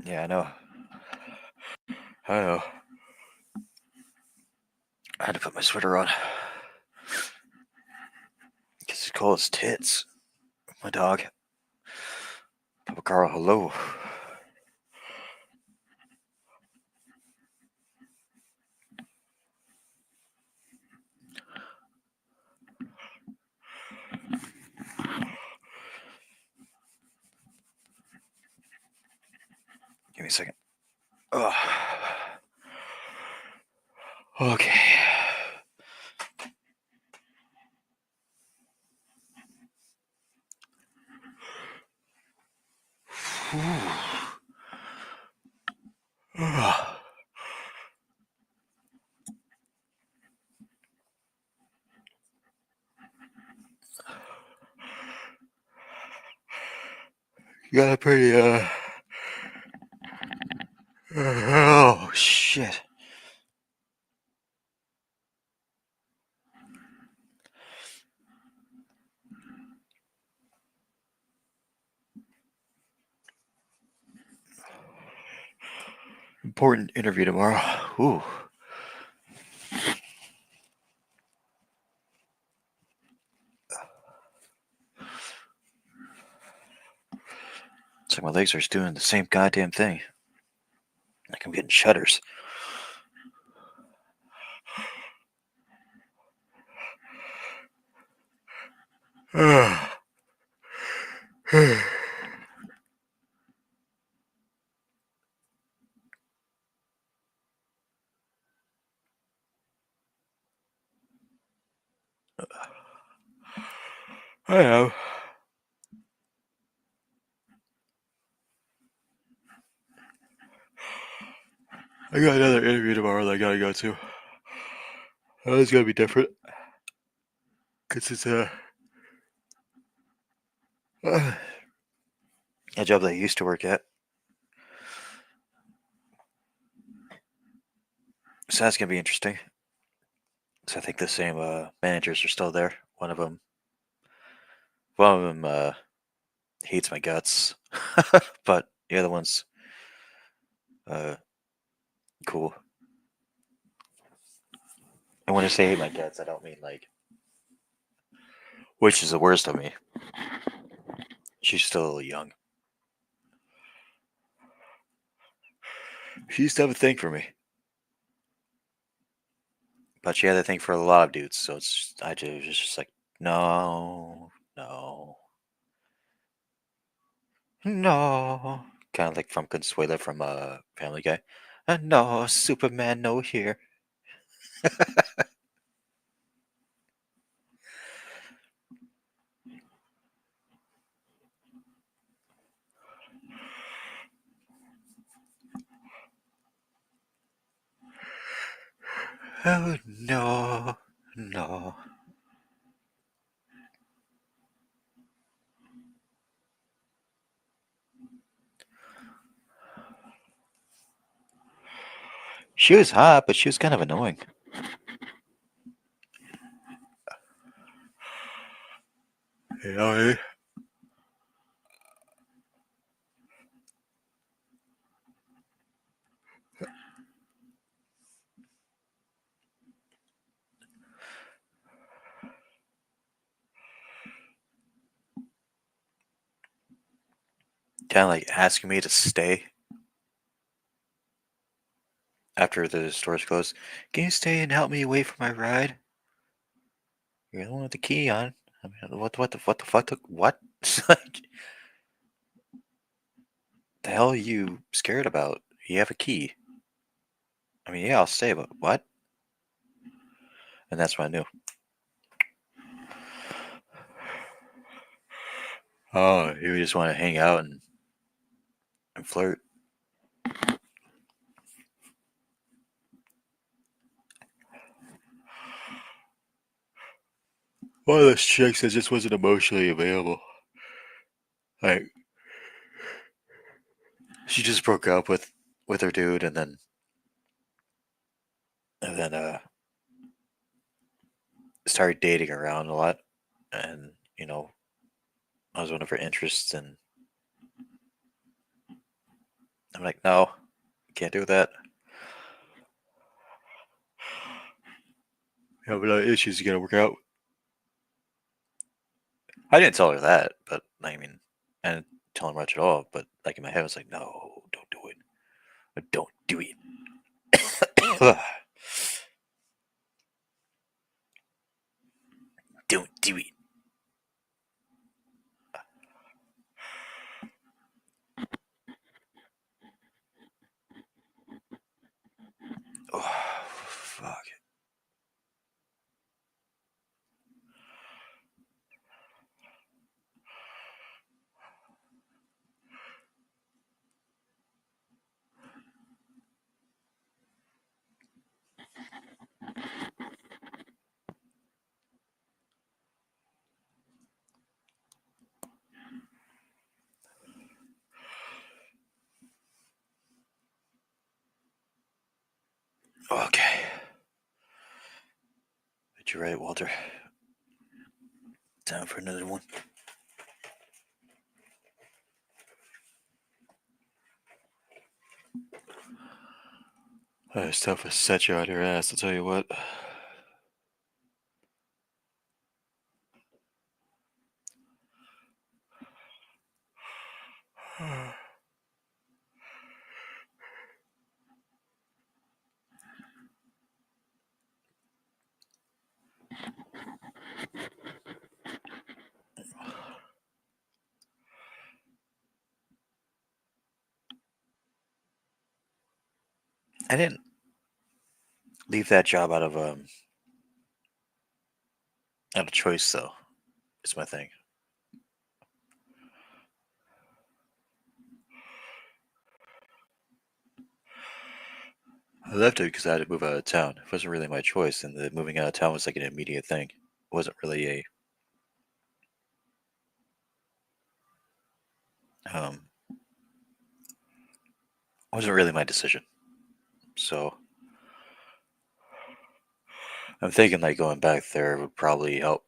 Yeah, I know. I know. I had to put my sweater on. Because it's cold as tits. My dog. Papa Carl, hello. Give me a second. Oh. Okay. You got a pretty, oh, shit. Important interview tomorrow. Ooh. It's like my legs are doing the same goddamn thing. Like I'm getting shudders. I know. I got another interview tomorrow that I gotta go to. Oh, it's gonna be different. Cause it's a job that I used to work at. So that's gonna be interesting. So I think the same managers are still there. One of them hates my guts, but the other one's uh, cool. And when I say hate my guts, I don't mean like which is the worst of me. She's still young. She used to have a thing for me, but she had a thing for a lot of dudes. So it's just like no, no, no. Kind of like from Consuela from Family Guy. No, Superman, no here. Oh no, no. She was hot, but she was kind of annoying. You know what I mean? Kind of like asking me to stay after the stores closed. Can you stay and help me wait for my ride? You're the one with the key on. I mean, what the fuck? What? It's like, the hell are you scared about? You have a key. I mean, yeah, I'll stay, but what? And that's when I knew. Oh, you just want to hang out and flirt. One of those chicks that just wasn't emotionally available. Like, she just broke up with her dude, and then started dating around a lot, and I was one of her interests, and I'm like, no, can't do that. You have a lot of issues you gotta work out. I didn't tell her that, but I mean, I didn't tell her much at all. But like in my head, I was like, no, don't do it. Don't do it. Don't do it. Oh, fuck. Okay. But you're right, Walter. Time for another one. It's tough to set you out your ass, I'll tell you what. I didn't leave that job out of choice though. Is my thing. I left it because I had to move out of town. It wasn't really my choice, and the moving out of town was like an immediate thing. It wasn't really a um wasn't really my decision. So I'm thinking like going back there would probably help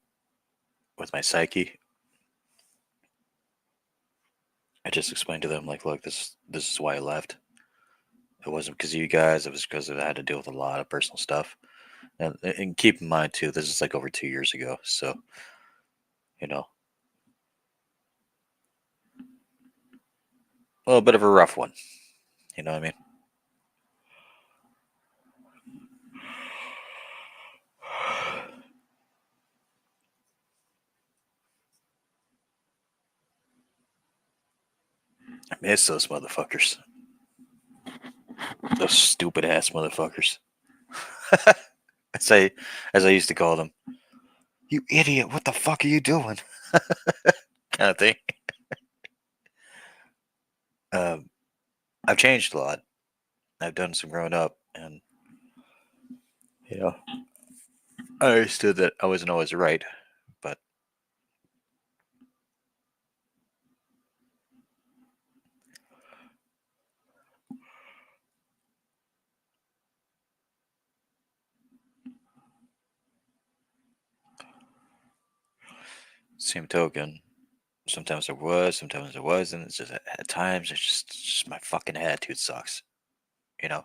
with my psyche. I just explained to them like, look, this is why I left. It wasn't because of you guys. It was because I had to deal with a lot of personal stuff. And keep in mind too, this is like over 2 years ago. So you know, a little bit of a rough one. You know what I mean? I miss those motherfuckers. Those stupid ass motherfuckers. as I as I used to call them. You idiot! What the fuck are you doing? Kind of thing. Um, I've changed a lot. I've done some growing up, and you know, I understood that I wasn't always right, but same token, sometimes there was, sometimes there wasn't. It's just at times it's just my fucking attitude sucks. You know,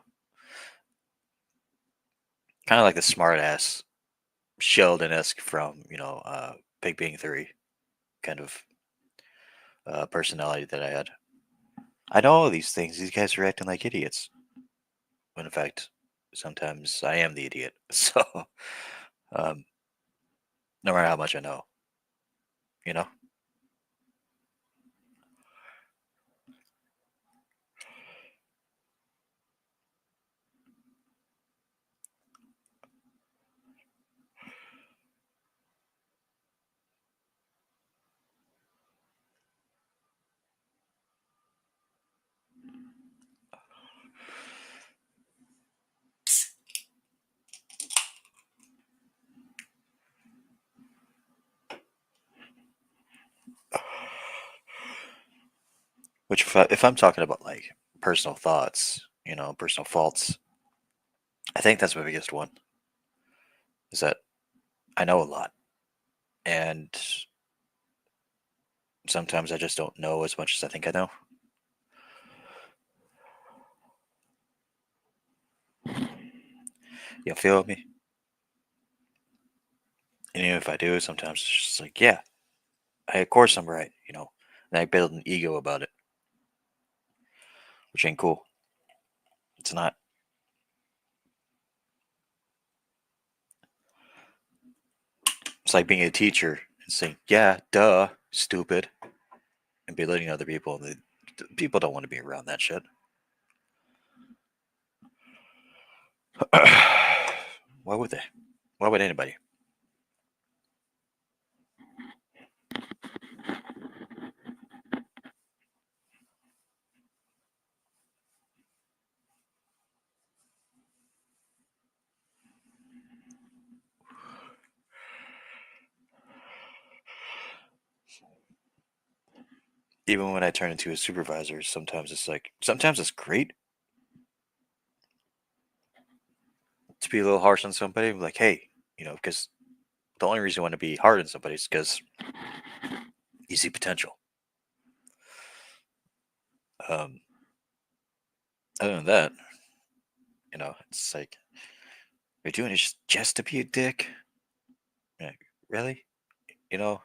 kind of like the smart ass Sheldon esque from Big Bang Theory kind of personality that I had. I know all these things. These guys are acting like idiots. When in fact, sometimes I am the idiot. So, um, no matter how much I know, you know, which if I'm talking about like personal thoughts, personal faults, I think that's my biggest one is that I know a lot. And sometimes I just don't know as much as I think I know. You feel me? And even if I do, sometimes it's just like, yeah, of course I'm right, And I build an ego about it, which ain't cool. It's not. It's like being a teacher and saying, yeah, duh, stupid, and belittling other people. People don't want to be around that shit. Why would they? Why would anybody? Even when I turn into a supervisor, sometimes it's great to be a little harsh on somebody. Like, hey, because the only reason you want to be hard on somebody is because you see potential. Um, Other than that, it's like you're doing it just to be a dick. Like, really? You know,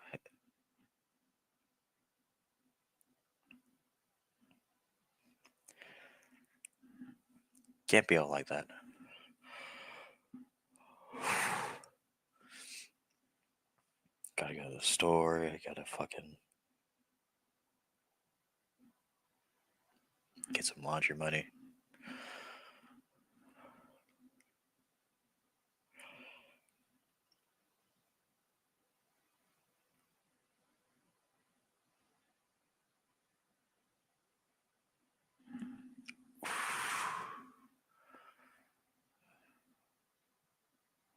can't be all like that. Gotta go to the store. I gotta fucking get some laundry money.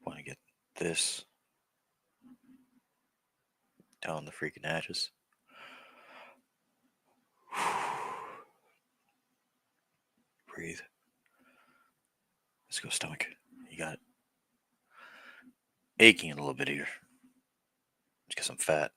Want to get this down the freaking hatches. Breathe. Let's go, stomach. You got it. Aching a little bit here. Just get some fat.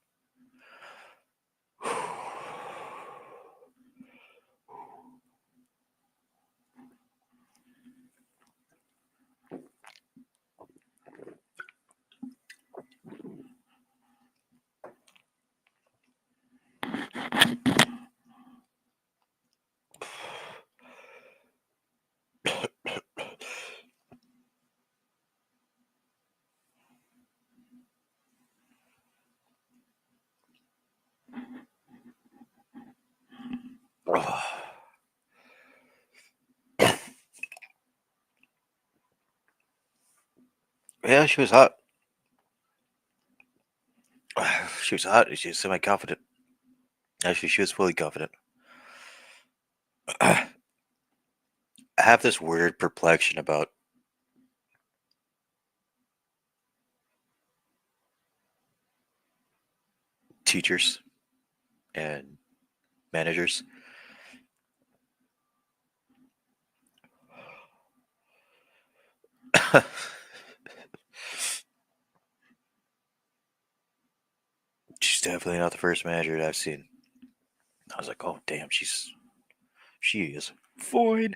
Yeah, she was hot. She was hot. She was semi confident. Actually, she was fully confident. I have this weird perplexion about teachers and managers. She's definitely not the first manager that I've seen. I was like, oh damn, she is fine.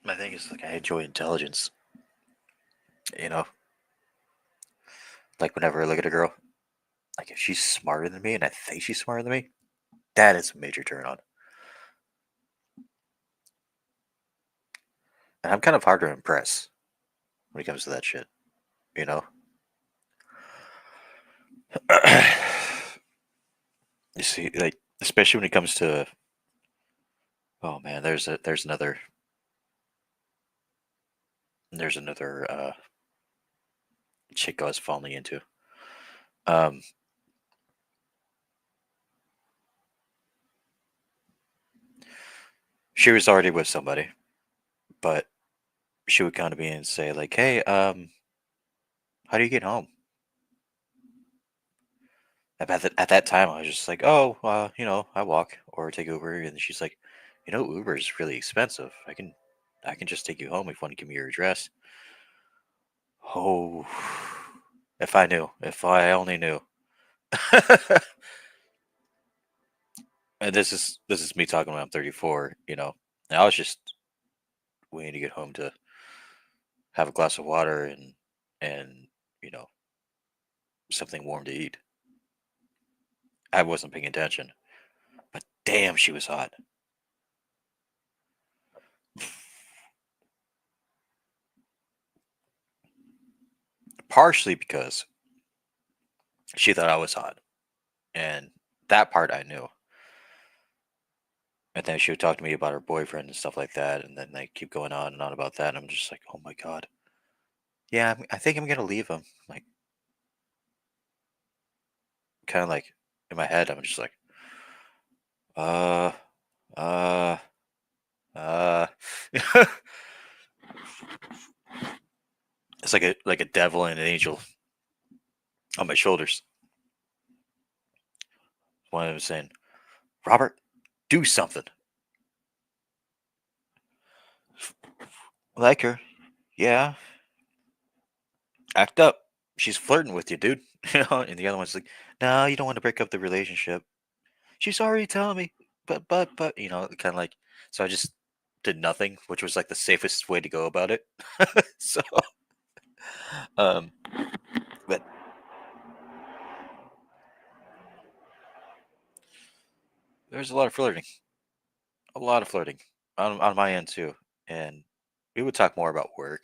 My thing is like I enjoy intelligence. You know, like whenever I look at a girl, like if she's smarter than me and I think she's smarter than me, that is a major turn on. And I'm kind of hard to impress when it comes to that shit. You know. You see, like especially when it comes to oh man, there's another chick I was falling into. Um, she was already with somebody, but she would come to me and say like, "Hey, how do you get home?" At that time, I was just like, "Oh, I walk or take Uber." And she's like, Uber is really expensive. I can just take you home if you want to give me your address." Oh, if I only knew. And this is me talking when I'm 34. And I was just waiting to get home to have a glass of water and you know something warm to eat. I wasn't paying attention, but damn, she was hot. Partially because she thought I was hot, and that part I knew. And then she would talk to me about her boyfriend and stuff like that, and then they keep going on and on about that. And I'm just like, oh my god, yeah, I think I'm gonna leave him. Like, kind of like in my head, I'm just like, uh, uh, uh. It's like a devil and an angel on my shoulders. One of them saying, "Robert, do something." Like her, yeah, act up. She's flirting with you, dude. And the other one's like, "No, you don't want to break up the relationship." She's already telling me, but, kind of like. So I just did nothing, which was like the safest way to go about it. So, um, but there's a lot of flirting on my end too, and we would talk more about work,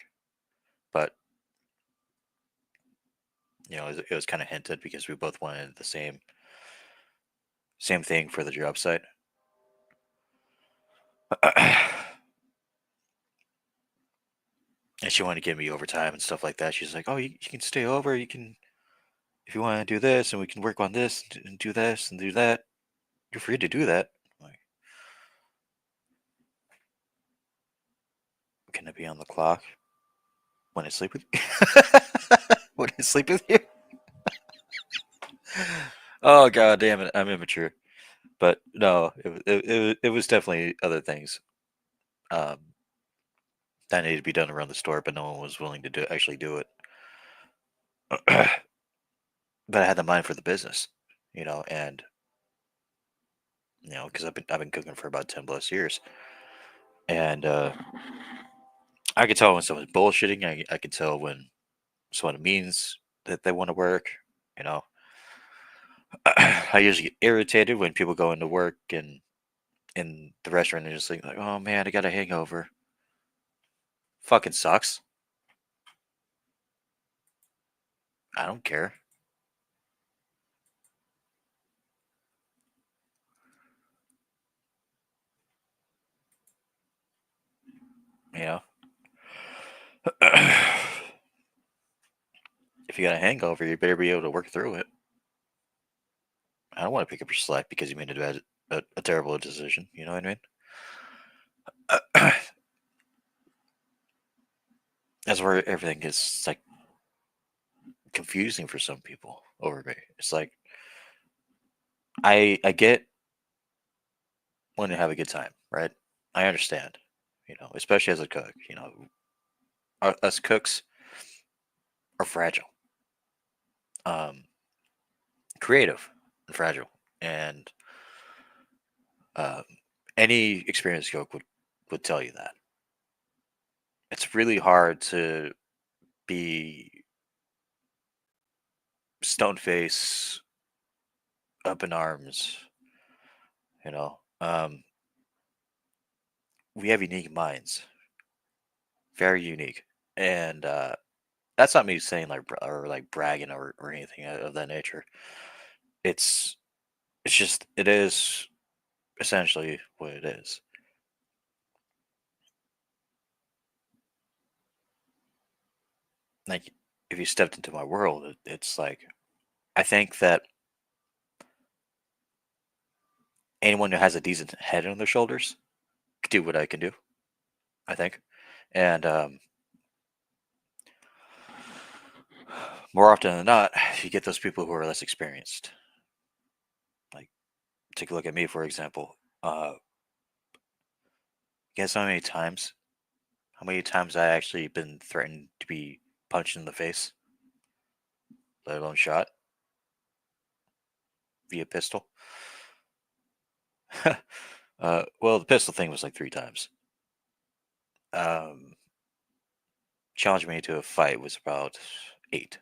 but it was kind of hinted because we both wanted the same thing for the job site. And she wanted to give me overtime and stuff like that. She's like, "Oh, you can stay over. You can, if you want to do this, and we can work on this and do this and do that. You're free to do that." I'm like, can I be on the clock when I sleep with you? When I sleep with you? Oh god damn it! I'm immature, but no, it was definitely other things um, that needed to be done around the store, but no one was willing to actually do it. But I had the mind for the business, and because I've been cooking for about 10 plus years, and I could tell when someone's bullshitting. I could tell when someone means that they want to work. You know, I usually get irritated when people go into work and in the restaurant and just like, oh man, I got a hangover. Fucking sucks. I don't care. You know, if you got a hangover, you better be able to work through it. I don't want to pick up your slack because you made a terrible decision. You know what I mean? That's where everything gets like confusing for some people over me. It's like I get when to have a good time, right? I understand, especially as a cook. Us cooks are fragile, um, creative, and fragile, and um, any experienced cook would tell you that it's really hard to be stone face, up in arms. You know, we have unique minds, very unique, and that's not me saying like or like bragging or anything of that nature. It's it's just it is essentially what it is. Like if you stepped into my world, it's like I think that anyone who has a decent head on their shoulders can do what I can do. I think, and more often than not, you get those people who are less experienced. Like take a look at me, for example. Guess how many times I actually been threatened to be punched in the face, let alone shot. via pistol. Well, the pistol thing was like 3 times. Um, Challenging me to a fight was about 8,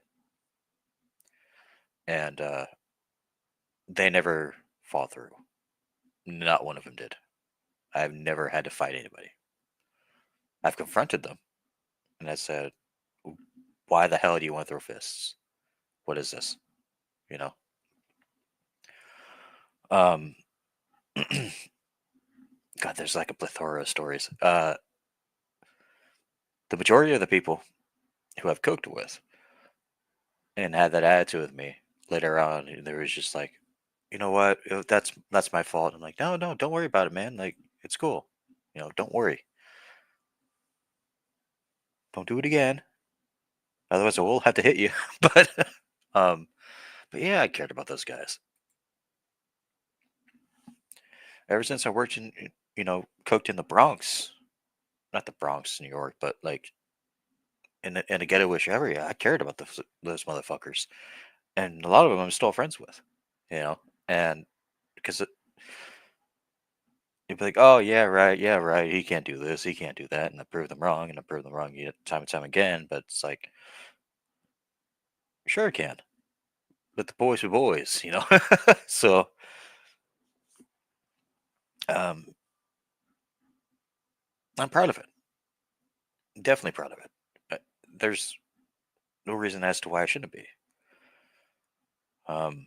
and they never fought through. Not one of them did. I've never had to fight anybody. I've confronted them, and I said, "Why the hell do you want to throw fists? What is this?" You know. Um, God, there's like a plethora of stories. The majority of the people who I've cooked with and had that attitude with me later on, there was just like, you know what, that's my fault. I'm like, no, no, don't worry about it, man. Like, it's cool. Don't worry. Don't do it again. Otherwise, I will have to hit you. but, um, but yeah, I cared about those guys ever since I worked cooked in the Bronx, not the Bronx, New York, but like in a ghetto-ish area. I cared about those motherfuckers, and a lot of them I'm still friends with. You know, and because you'd be like, "Oh, yeah, right. He can't do this. He can't do that," and I prove them wrong, and I prove them wrong yet time and time again. But it's like, sure, I can. But the boys are boys. So, um, I'm proud of it. Definitely proud of it. There's no reason as to why I shouldn't be. Um,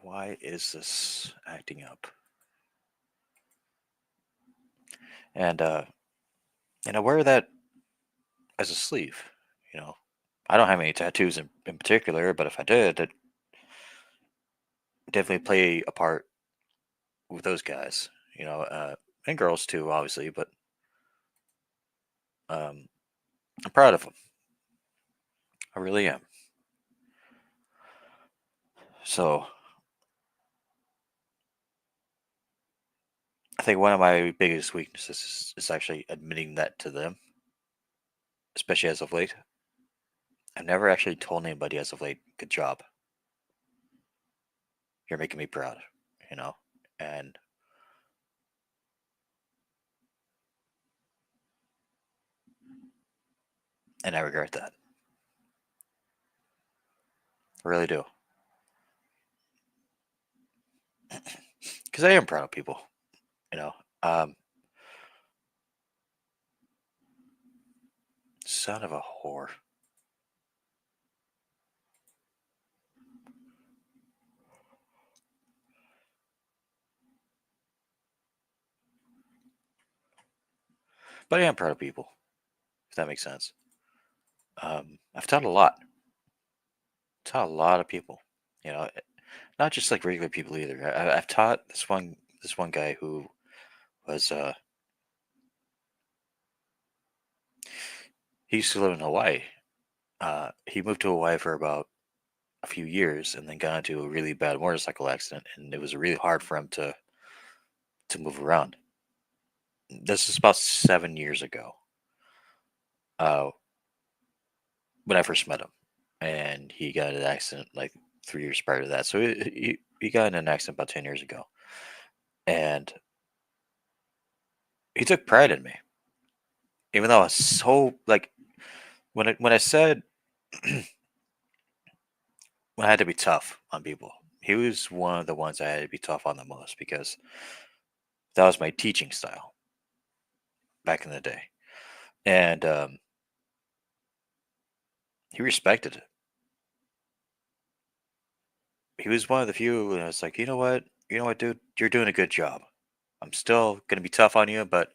why is this acting up? And I wear that as a sleeve. You know, I don't have any tattoos in particular, but if I did, it definitely play a part with those guys. And girls too, obviously. But um, I'm proud of them. I really am. So I think one of my biggest weaknesses is actually admitting that to them, especially as of late. I've never actually told anybody as of late, "Good job. You're making me proud." You know, and I regret that. I really do, because I am proud of people. You know, um, son of a whore. But I am proud of people. If that makes sense. I've taught a lot. Taught a lot of people. Not just like regular people either. I've taught this one guy who was he used to live in Hawaii. He moved to Hawaii for about a few years and then got into a really bad motorcycle accident, and it was really hard for him to move around. This is about 7 years ago, uh, when I first met him, and he got in an accident like 3 years prior to that. So he got in an accident about 10 years ago, and he took pride in me, even though I was so like when I said when I had to be tough on people. He was one of the ones I had to be tough on the most because that was my teaching style back in the day, and he respected it. He was one of the few, and I was like, you know what, dude, you're doing a good job. I'm still gonna be tough on you, but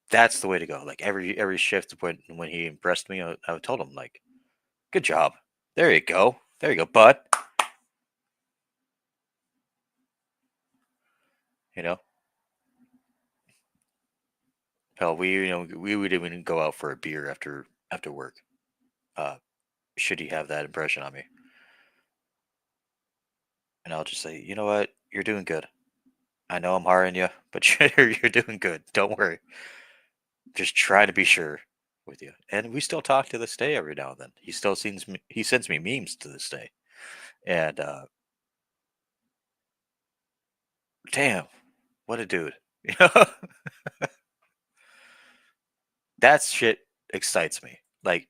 that's the way to go. Like every shift when he impressed me, I told him like, good job, there you go, bud. You know, hell, we would even go out for a beer after work. Uh, should he have that impression on me, and I'll just say, you know what, you're doing good. I know I'm hard on you, but you're doing good. Don't worry. Just try to be sure with you, and we still talk to this day every now and then. He sends me memes to this day, and damn, what a dude. You know, that shit excites me. Like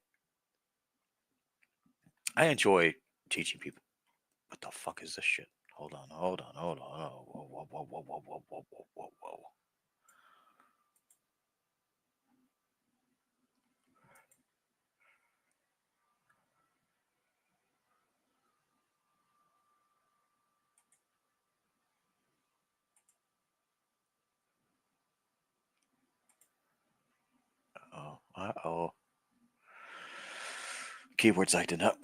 I enjoy teaching people. What the fuck is this shit? Hold on, hold on, hold on. Oh, whoa, whoa, whoa, whoa, whoa, whoa, whoa, whoa, whoa, whoa. Oh, oh. Keyboard's acting up.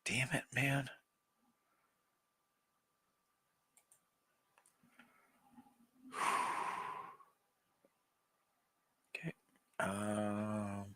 Damn it, man. Okay. Um.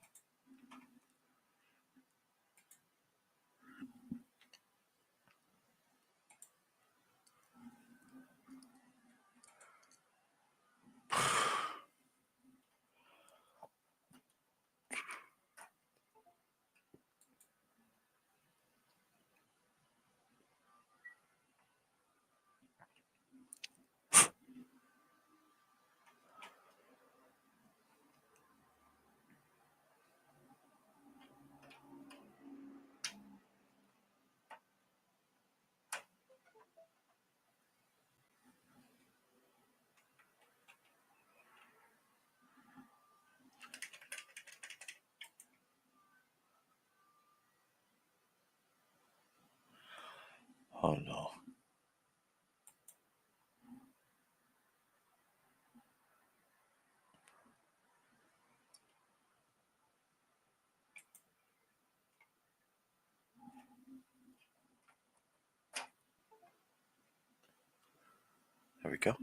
Oh no. There we go.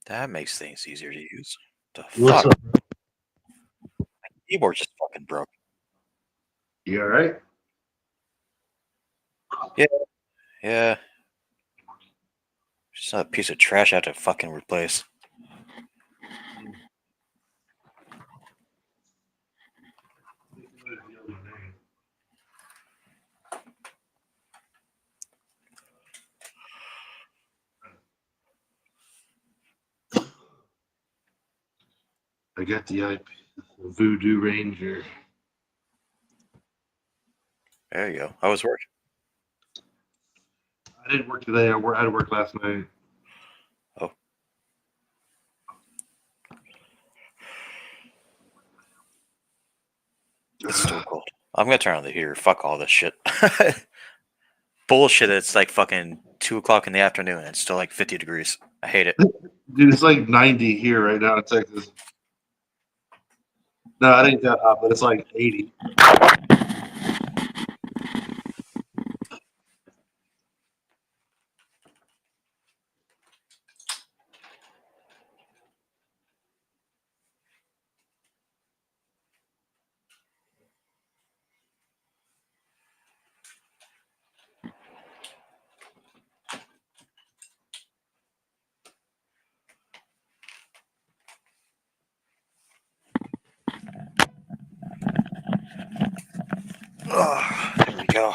That makes things easier to use. The What's fuck? up? Keyboard just fucking broke. You all right? Yeah, yeah. Just a piece of trash I have to fucking replace. I got the Voodoo Ranger. There you go. I was working. I didn't work today. I had to work last night. Oh, it's still cold. I'm gonna turn on the heater. Fuck all this shit. Bullshit. It's like fucking 2 o'clock in the afternoon. And it's still like 50 degrees. I hate it. Dude, it's like 90 here right now in Texas. No, it ain't that hot, but it's like 80. There we go.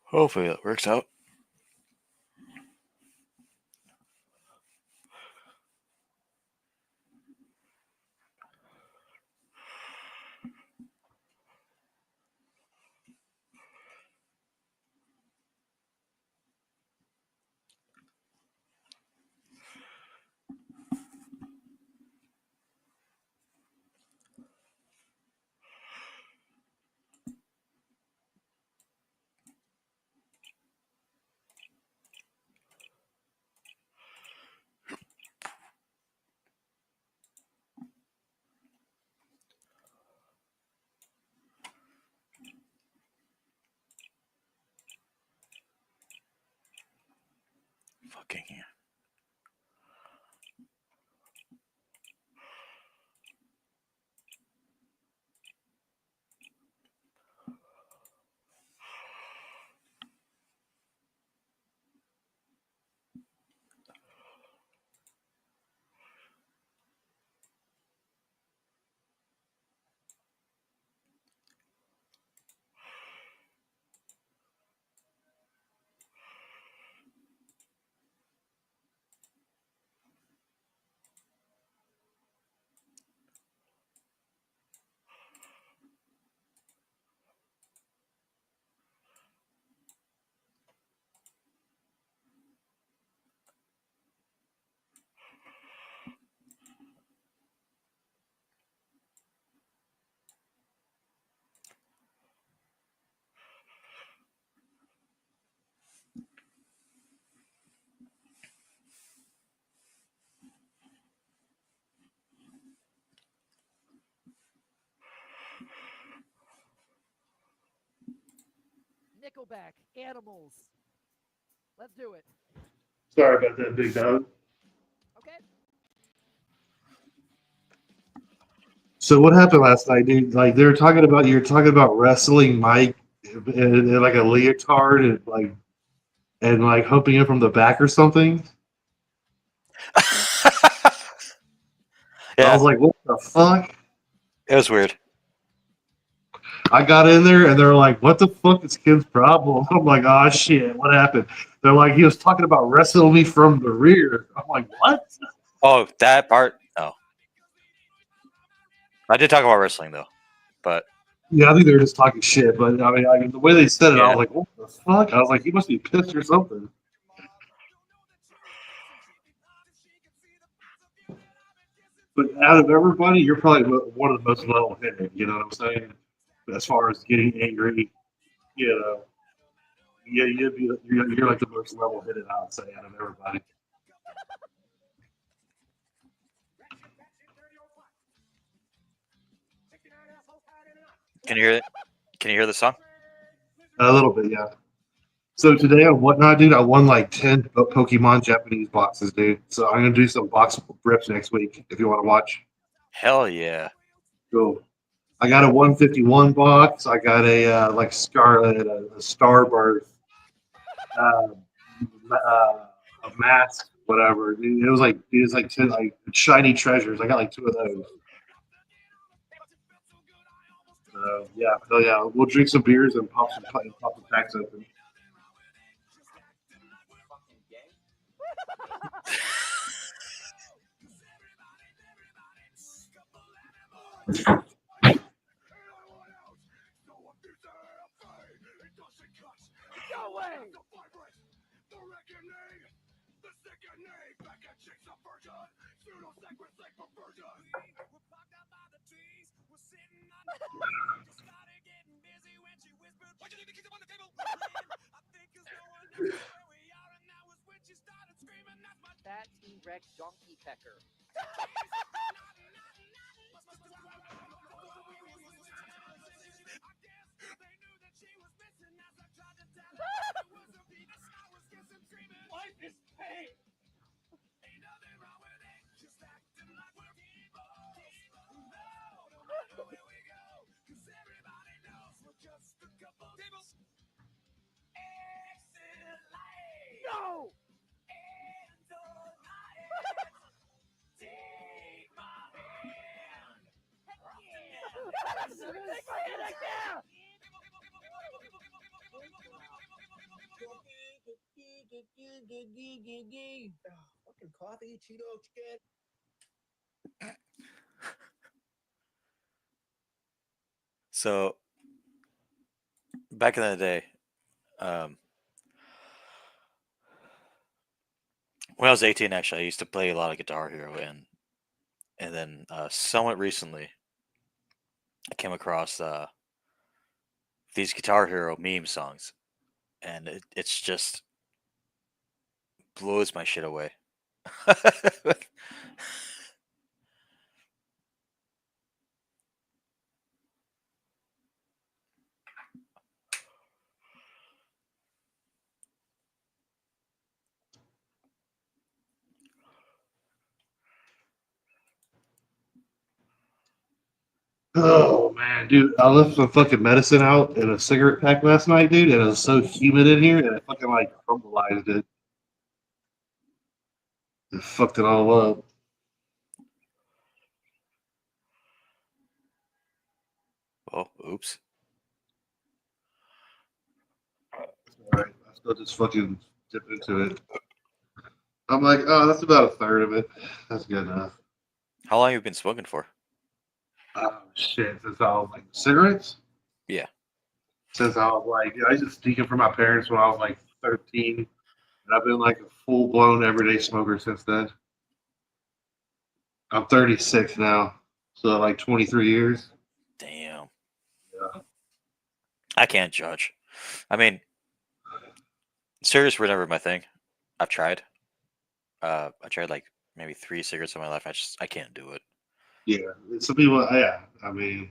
Hopefully that works out. Fucking yeah. Nickelback, Animals. Let's do it. Sorry about that, big dog. Okay. So what happened last night, dude? Like they were talking about you're talking about wrestling Mike in like a leotard and like humping him from the back or something. I Yeah, was like, what the fuck? it was weird. I got in there and they're like, what the fuck is Kim's problem? I'm like, oh shit, what happened? They're like, he was talking about wrestling me from the rear. I'm like, what? Oh, that part. Oh, I did talk about wrestling though, but Yeah, I think they were just talking shit, but I mean, the way they said it, I yeah. was like, what the fuck? I was like, he must be pissed or something. But out of everybody, you're probably one of the most level-headed. You know what I'm saying? As far as getting angry, you know, yeah, you're like the most level-headed, I would say, out of everybody. Can you hear it? Can you hear the song? A little bit, yeah. So today on Whatnot, dude, I won like 10 Pokemon Japanese boxes, dude. So I'm gonna do some box rips next week if you want to watch. Hell yeah. Cool. I got a 151 box. I got a like Scarlet, a Starbirth, uh, a mask, whatever. Dude, it was like 10 like shiny treasures. I got like 2 of those. Yeah, so yeah, we'll drink some beers and pop some packs open. No way! That T-Rex donkey pecker. Life is pain. No! Take my hand again! Fucking coffee, Cheeto, chicken. So back in the day, um, when I was 18, actually, I used to play a lot of Guitar Hero, and then somewhat recently, I came across these Guitar Hero meme songs, and it's just blows my shit away. Oh man, dude, I left some fucking medicine out in a cigarette pack last night, dude, and it was so humid in here, and it fucking like crumbleized it. It fucked it all up. Oh, oops. All right, I still just fucking dip into it. I'm like, oh, that's about a third of it. That's good enough. How long have you been smoking for? Oh shit! Since I was like cigarettes. Yeah. Since I was like, I used to sneak them from my parents when I was like 13, and I've been like a full blown everyday smoker since then. I'm 36 now, so like 23 years. Damn. Yeah. I can't judge. I mean, cigarettes were never my thing. I've tried. I tried like maybe 3 cigarettes in my life. I can't do it. Yeah, some people. Yeah, I mean,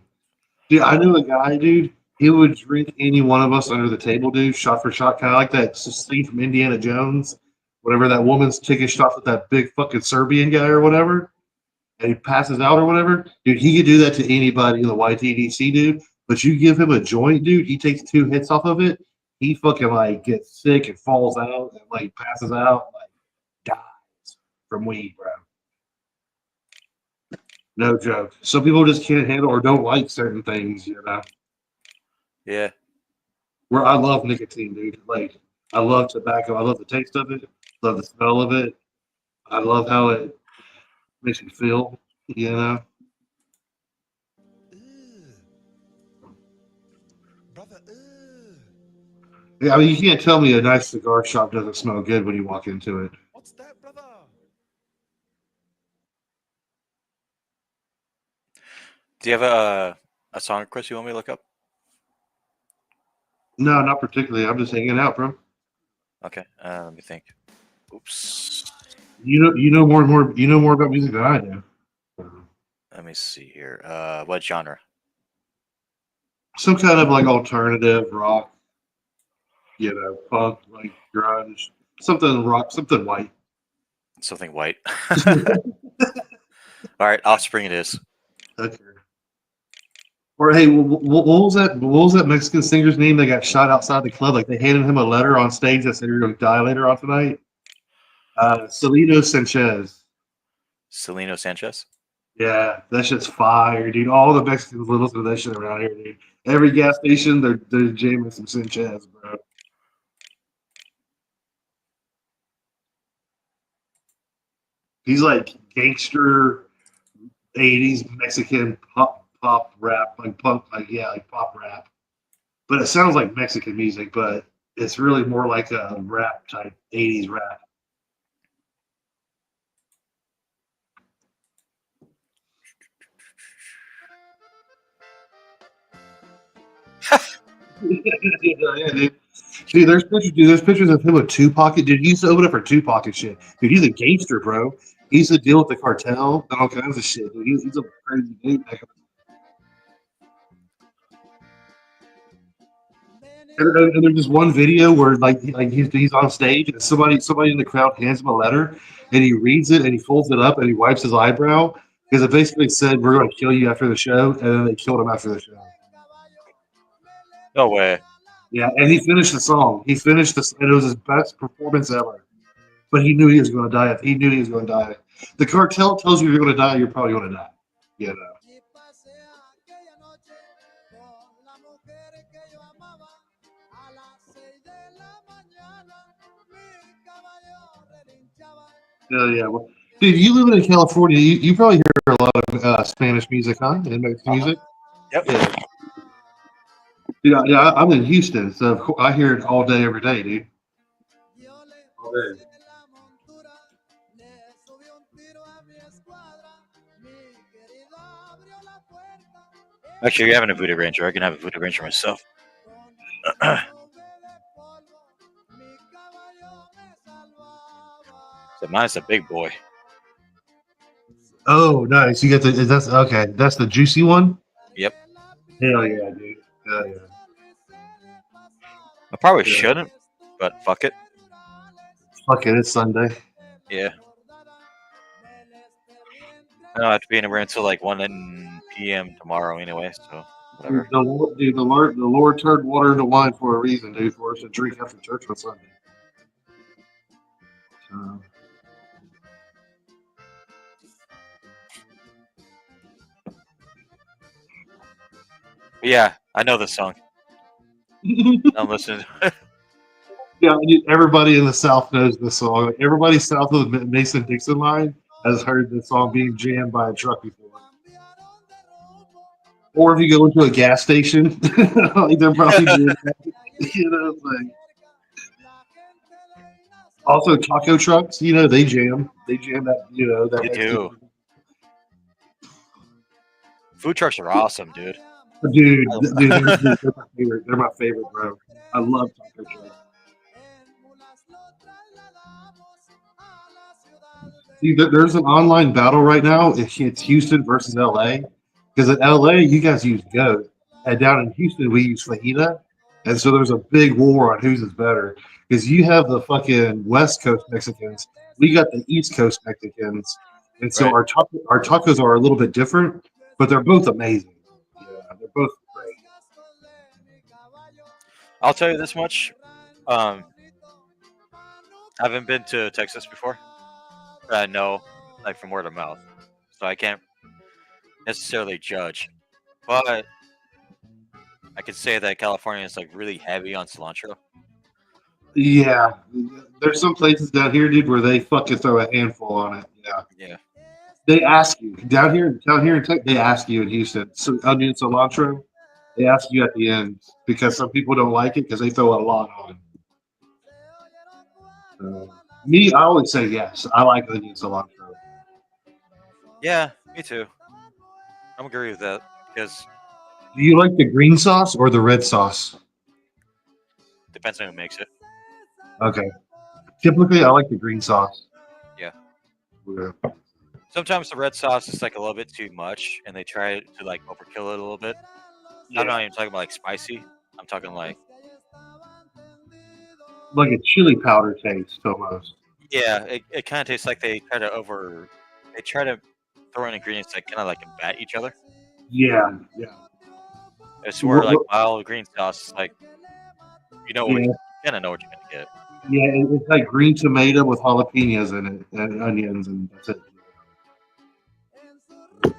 dude, I knew a guy, dude. He would drink any one of us under the table, dude, shot for shot, kind of like that scene from Indiana Jones, whatever that woman's taking shots with that big fucking Serbian guy or whatever, and he passes out or whatever. Dude, he could do that to anybody in the YTDC, dude. But you give him a joint, dude, he takes 2 hits off of it, he fucking like gets sick and falls out and like passes out, and, like dies from weed, bro. No joke. Some people just can't handle or don't like certain things, you know. Yeah. Where I love nicotine, dude. Like I love tobacco. I love the taste of it. Love the smell of it. I love how it makes you feel. You know. Brother, Yeah, I mean, you can't tell me a nice cigar shop doesn't smell good when you walk into it. what's that, brother? Do you have a song request you want me to look up? No, not particularly. I'm just hanging out, bro. Okay. Let me think. Oops. You know more and more. You know more about music than I do. Let me see here. What genre? Some kind of like alternative rock. You know, punk, like grunge, something rock, something white. Something white. All right, Offspring it is. Okay. Or hey, what was that? What was that Mexican singer's name that got shot outside the club? Like they handed him a letter on stage that said you're going to die later on tonight. Celino Sanchez. Celino Sanchez. Yeah, that shit's fire, dude. All the Mexicans listen to that shit around here, dude. Every gas station, they're jamming some Sanchez, bro. He's like gangster '80s Mexican pop rap, like punk, like pop rap. But it sounds like Mexican music, but it's really more like a rap type '80s rap. Yeah, dude. Dude, there's pictures of him with Tupac. Dude, he used to open up for Tupac and shit. Dude, he's a gangster, bro. He used to deal with the cartel and all kinds of shit. Dude, he's a crazy dude. And there's this one video where like he's on stage and somebody in the crowd hands him a letter and he reads it and he folds it up and he wipes his eyebrow because it basically said we're going to kill you after the show, and then they killed him after the show. No way. Yeah, and he finished the song. He finished this, and it was his best performance ever. But he knew he was going to die. He knew he was going to die. The cartel tells you you're going to die. You're probably going to die. You know. Yeah. Well, dude, you live in California. You probably hear a lot of Spanish music, huh? And Mexican music. Yep. Yeah. Dude, yeah, I'm in Houston, so of course, I hear it all day, every day, dude. All day. Actually, you're having a Voodoo Ranger. I can have a Voodoo Ranger myself. So mine's a big boy. Oh, nice. You got that's okay. That's the juicy one. Yep. Hell yeah, dude. Hell yeah. I probably Yeah. shouldn't, but fuck it. Fuck it, it's Sunday. Yeah. I don't have to be anywhere until like 1 p.m. tomorrow anyway, so whatever. The Lord turned water into wine for a reason, dude, for us to drink after church on Sunday. So, Yeah, I know this song. I'm listening. yeah, everybody in the South knows this song. Like, everybody south of the Mason-Dixon line has heard this song being jammed by a truck before. Or if you go into a gas station, like they're probably doing that. You know, like also taco trucks. You know, they jam that. You know that. They do. Food trucks are awesome, dude. Dude, they're my favorite. They're my favorite, bro. I love taco trucks. See, there's an online battle right now. It's Houston versus LA. Because in LA, you guys use goat, and down in Houston, we use fajita. And so there's a big war on whose is better. Because you have the fucking West Coast Mexicans, we got the East Coast Mexicans, and so Right. our tacos are a little bit different, but they're both amazing. Yeah, they're both great. I'll tell you this much. I haven't been to Texas before. But I know, like from word of mouth, so I can't necessarily judge. But I could say that California is like really heavy on cilantro. Yeah, there's some places down here, dude, where they fucking throw a handful on it. Yeah. Yeah. They ask you down here in Texas. They ask you in Houston, so onion cilantro. They ask you at the end because some people don't like it because they throw a lot on. Me, I always say yes. I like onion cilantro. Yeah, me too. I'm agree with that because Do you like the green sauce or the red sauce? depends on who makes it. Okay. Typically, I like the green sauce. Yeah. Yeah. Sometimes the red sauce is like a little bit too much, and they try to like overkill it a little bit. I'm not even talking about like spicy. I'm talking like like a chili powder taste almost. Yeah, it kind of tastes like they try to throw in ingredients that kind of like combat each other. Yeah, yeah, It's where like What- mild green sauce, like you know what yeah, you kind of know what you're gonna get. yeah. It's like green tomato with jalapenos in it and onions, and that's it.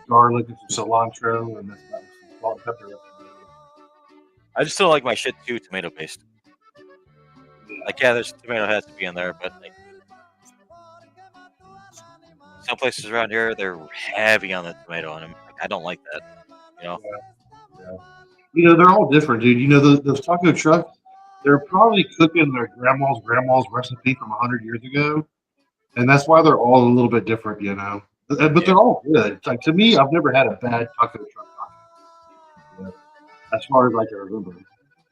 Garlic and some cilantro, and that's about it. Salt and pepper. I just still like my shit too tomato based. Yeah. Like yeah, there's tomato has to be in there, but like some places around here they're heavy on the tomato, and I don't like that. You know? You know, they're all different, dude. You know, those taco trucks, they're probably cooking their grandma's recipe from 100 years ago, and that's why they're all a little bit different, you know. But Yeah. they're all good. It's like, to me, I've never had a bad taco truck taco. You know, as far as I can remember.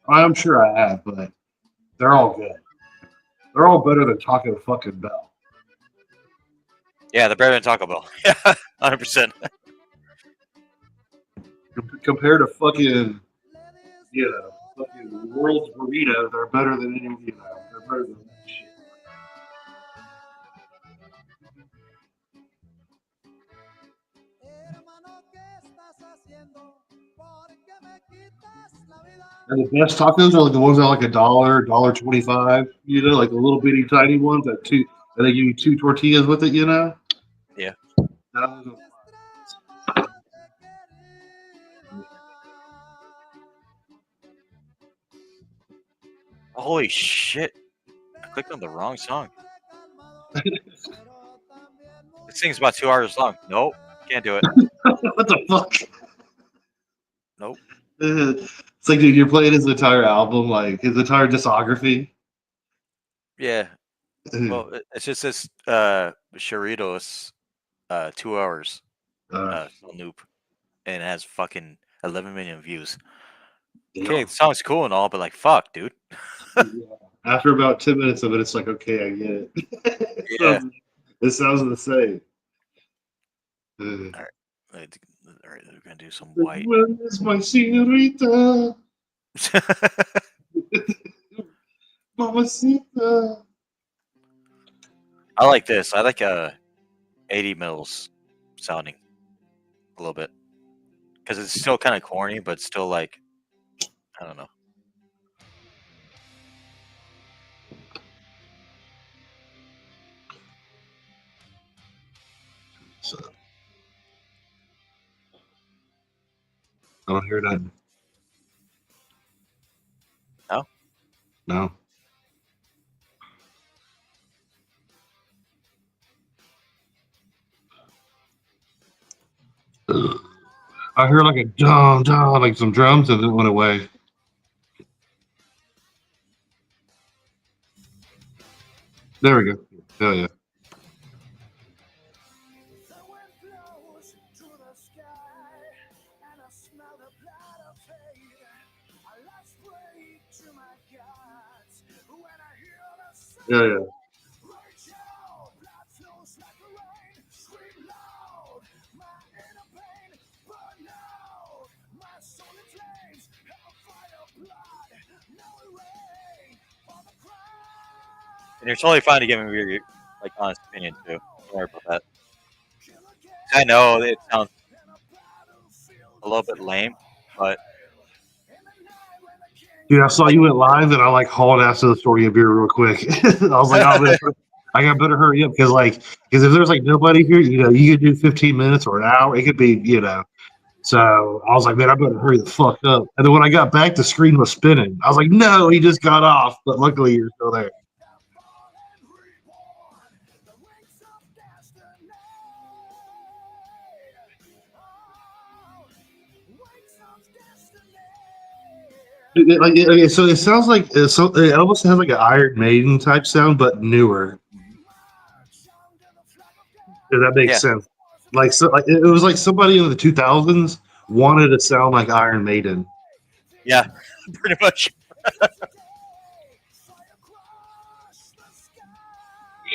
I'm sure I have, but they're all good. They're all better than Taco fucking Bell. Yeah, they're better than Taco Bell. Yeah, 100%. Compared to fucking, you know, fucking World's Burrito, they're better than any, you know, they're better than that shit. And the best tacos are like the ones that are like $1, $1.25, you know, like the little bitty tiny ones that they give you 2 tortillas with it, you know? Yeah. Those are- Holy shit! I clicked on the wrong song. This thing's about 2 hours long. Nope, can't do it. What the fuck? Nope. It's like, dude, you're playing his entire album, like his entire discography. Yeah. Well, it's just this Choritos 2 hours noob, and it has fucking 11 million views. Okay, the song's cool and all, but like, fuck, dude. After about 10 minutes of it, it's like, okay, I get it. Yeah. It sounds the same. All right, we're gonna do some white. Where is my señorita? Mamacita. I like this. I like 80 mils sounding a little bit because it's still kind of corny, but still like I don't know. So, I don't hear nothing. No? No. I heard like a dum dum, like some drums, and it went away. There we go. Hell yeah. Yeah, yeah. And you're totally fine to give me your like honest opinion too. Don't worry about that. I know it sounds a little bit lame, but Dude, I saw you went live, and I like hauled ass to the store to get a beer real quick. I was like, oh, man, I got better hurry up because if there's like nobody here, you know, you could do 15 minutes or an hour. It could be, you know. So I was like, man, I better hurry the fuck up. And then when I got back, the screen was spinning. I was like, no, he just got off. But luckily, you're still there. So it sounds like it almost has like an Iron Maiden type sound, but newer. If that makes sense. Like it was like somebody in the 2000s wanted to sound like Iron Maiden. Yeah, pretty much.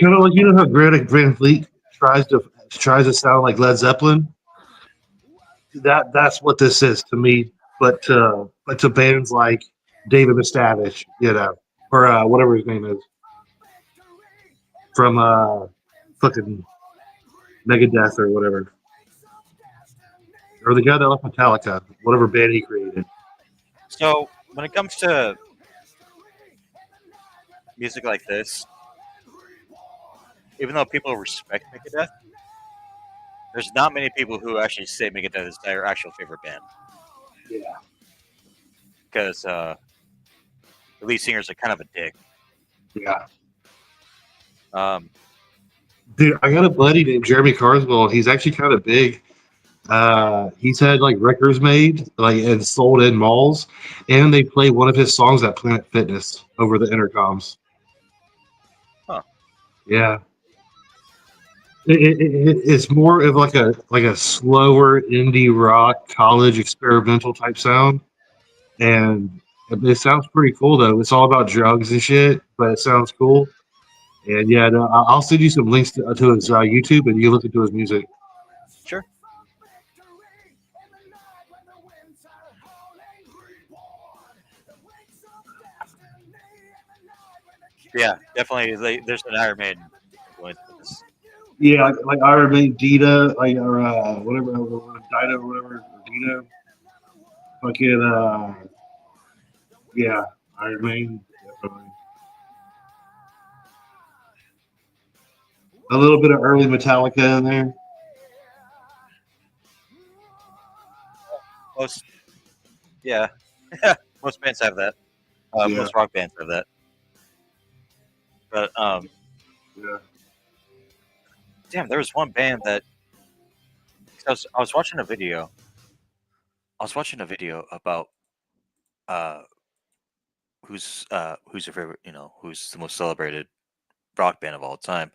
Kind of like, you know how Greta Van Fleet tries to sound like Led Zeppelin. That's what this is to me, but to bands like David Miscavige, you know, or whatever his name is, from fucking Megadeth or whatever, or the guy that left Metallica, whatever band he created. So when it comes to music like this, even though people respect Megadeth, there's not many people who actually say Megadeth is their actual favorite band. Yeah. Because the lead singers are kind of a dick. Yeah. Um, Dude, I got a buddy named Jeremy Carswell. He's actually kind of big. He's had like records made, like and sold in malls, and they play one of his songs at Planet Fitness over the intercoms. Huh. Yeah. It's more of like a slower indie rock college experimental type sound, and it sounds pretty cool though. It's all about drugs and shit, but it sounds cool. And yeah, no, I'll send you some links to his YouTube, and you listen to his music. sure. Yeah, definitely. There's an Iron Maiden influence with this. Yeah, like Iron Maiden, Dita, like or whatever, Dino, or whatever, or Dino. Fucking yeah, Iron Maiden, definitely. A little bit of early Metallica in there. Most, yeah, most bands have that. Yeah. Most rock bands have that. But Yeah. damn, there was one band that I was watching a video. I was watching a video about who's your favorite, who's the most celebrated rock band of all time.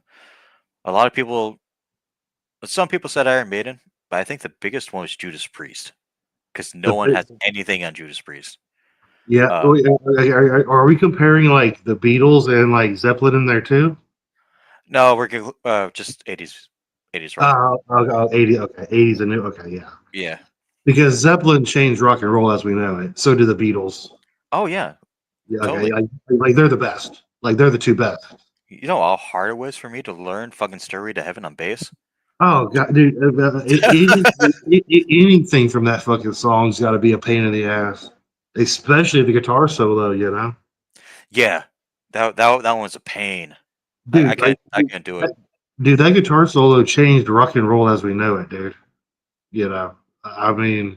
A lot of people, some people said Iron Maiden, but I think the biggest one was Judas Priest because no one has anything on Judas Priest. Yeah. Wait, are we comparing like the Beatles and like Zeppelin in there too? No, we're just 80s rock. 80, okay. 80s and new. Okay, yeah. Yeah. Because Zeppelin changed rock and roll as we know it. So do the Beatles. Oh yeah. Yeah, Totally. okay. Like they're the best. Like they're the two best. You know how hard it was for me to learn fucking "Stairway to Heaven" on bass. Oh god, dude! Anything from that fucking song's got to be a pain in the ass, especially the guitar solo. You know, Yeah, that one was a pain. dude. I can't do it. Dude, that guitar solo changed rock and roll as we know it, dude. You know, I mean,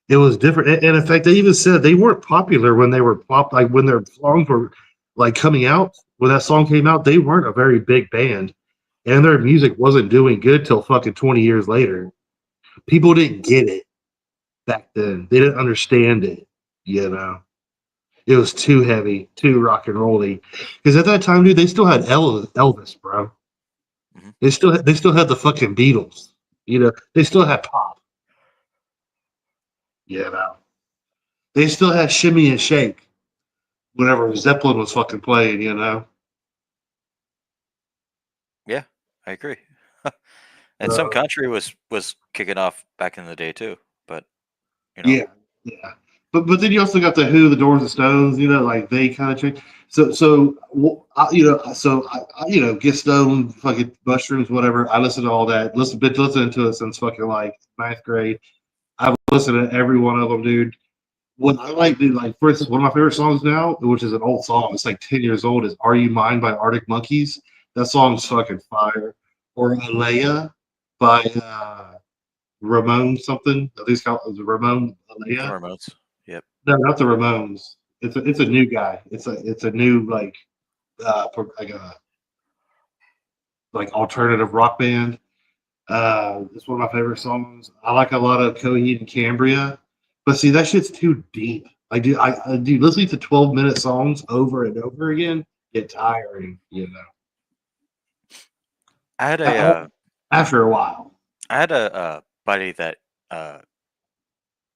it was different. And in fact, they even said they weren't popular when they were like when their songs were like coming out. When that song came out, they weren't a very big band, and their music wasn't doing good till fucking 20 years later. People didn't get it back then. They didn't understand it. You know, it was too heavy, too rock and rolly. Because at that time, dude, they still had Elvis, bro. Mhm. They still had the fucking Beatles. You know, they still had pop. You know, they still had Shimmy and Shake whenever Zeppelin was fucking playing. You know, Yeah, I agree. And some country was kicking off back in the day too, but yeah. But then you also got the Who, the Doors, the Stones. You know, like they kind of changed. So get stoned, fucking mushrooms, whatever. I listen to all that. Been listening to it since fucking like ninth grade. I've listened to every one of them, dude. What I like, dude, like for instance, one of my favorite songs now, which is an old song, it's like 10 years old, is "Are You Mine" by Arctic Monkeys. That song's fucking fire. Or "Alea" by Ramon something. At least called Ramon the Alea. Ramones. Yep. No, not the Ramones. It's a new guy. It's a new like like alternative rock band. It's one of my favorite songs. I like a lot of Coheed and Cambria, but see that shit's too deep. I do listening to 12-minute songs over and over again get tiring. You know, I had a after a while. buddy that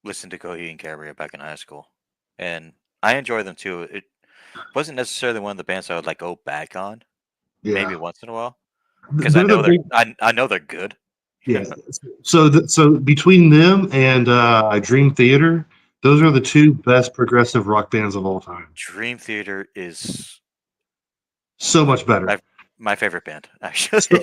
listened to Coheed and Cambria back in high school, and I enjoy them too. It wasn't necessarily one of the bands I would like go back on, Yeah, maybe once in a while, because I They're know the I know they're good. yeah. So between them and Dream Theater, Those are the two best progressive rock bands of all time. Dream Theater is So much better. my favorite band, actually. So,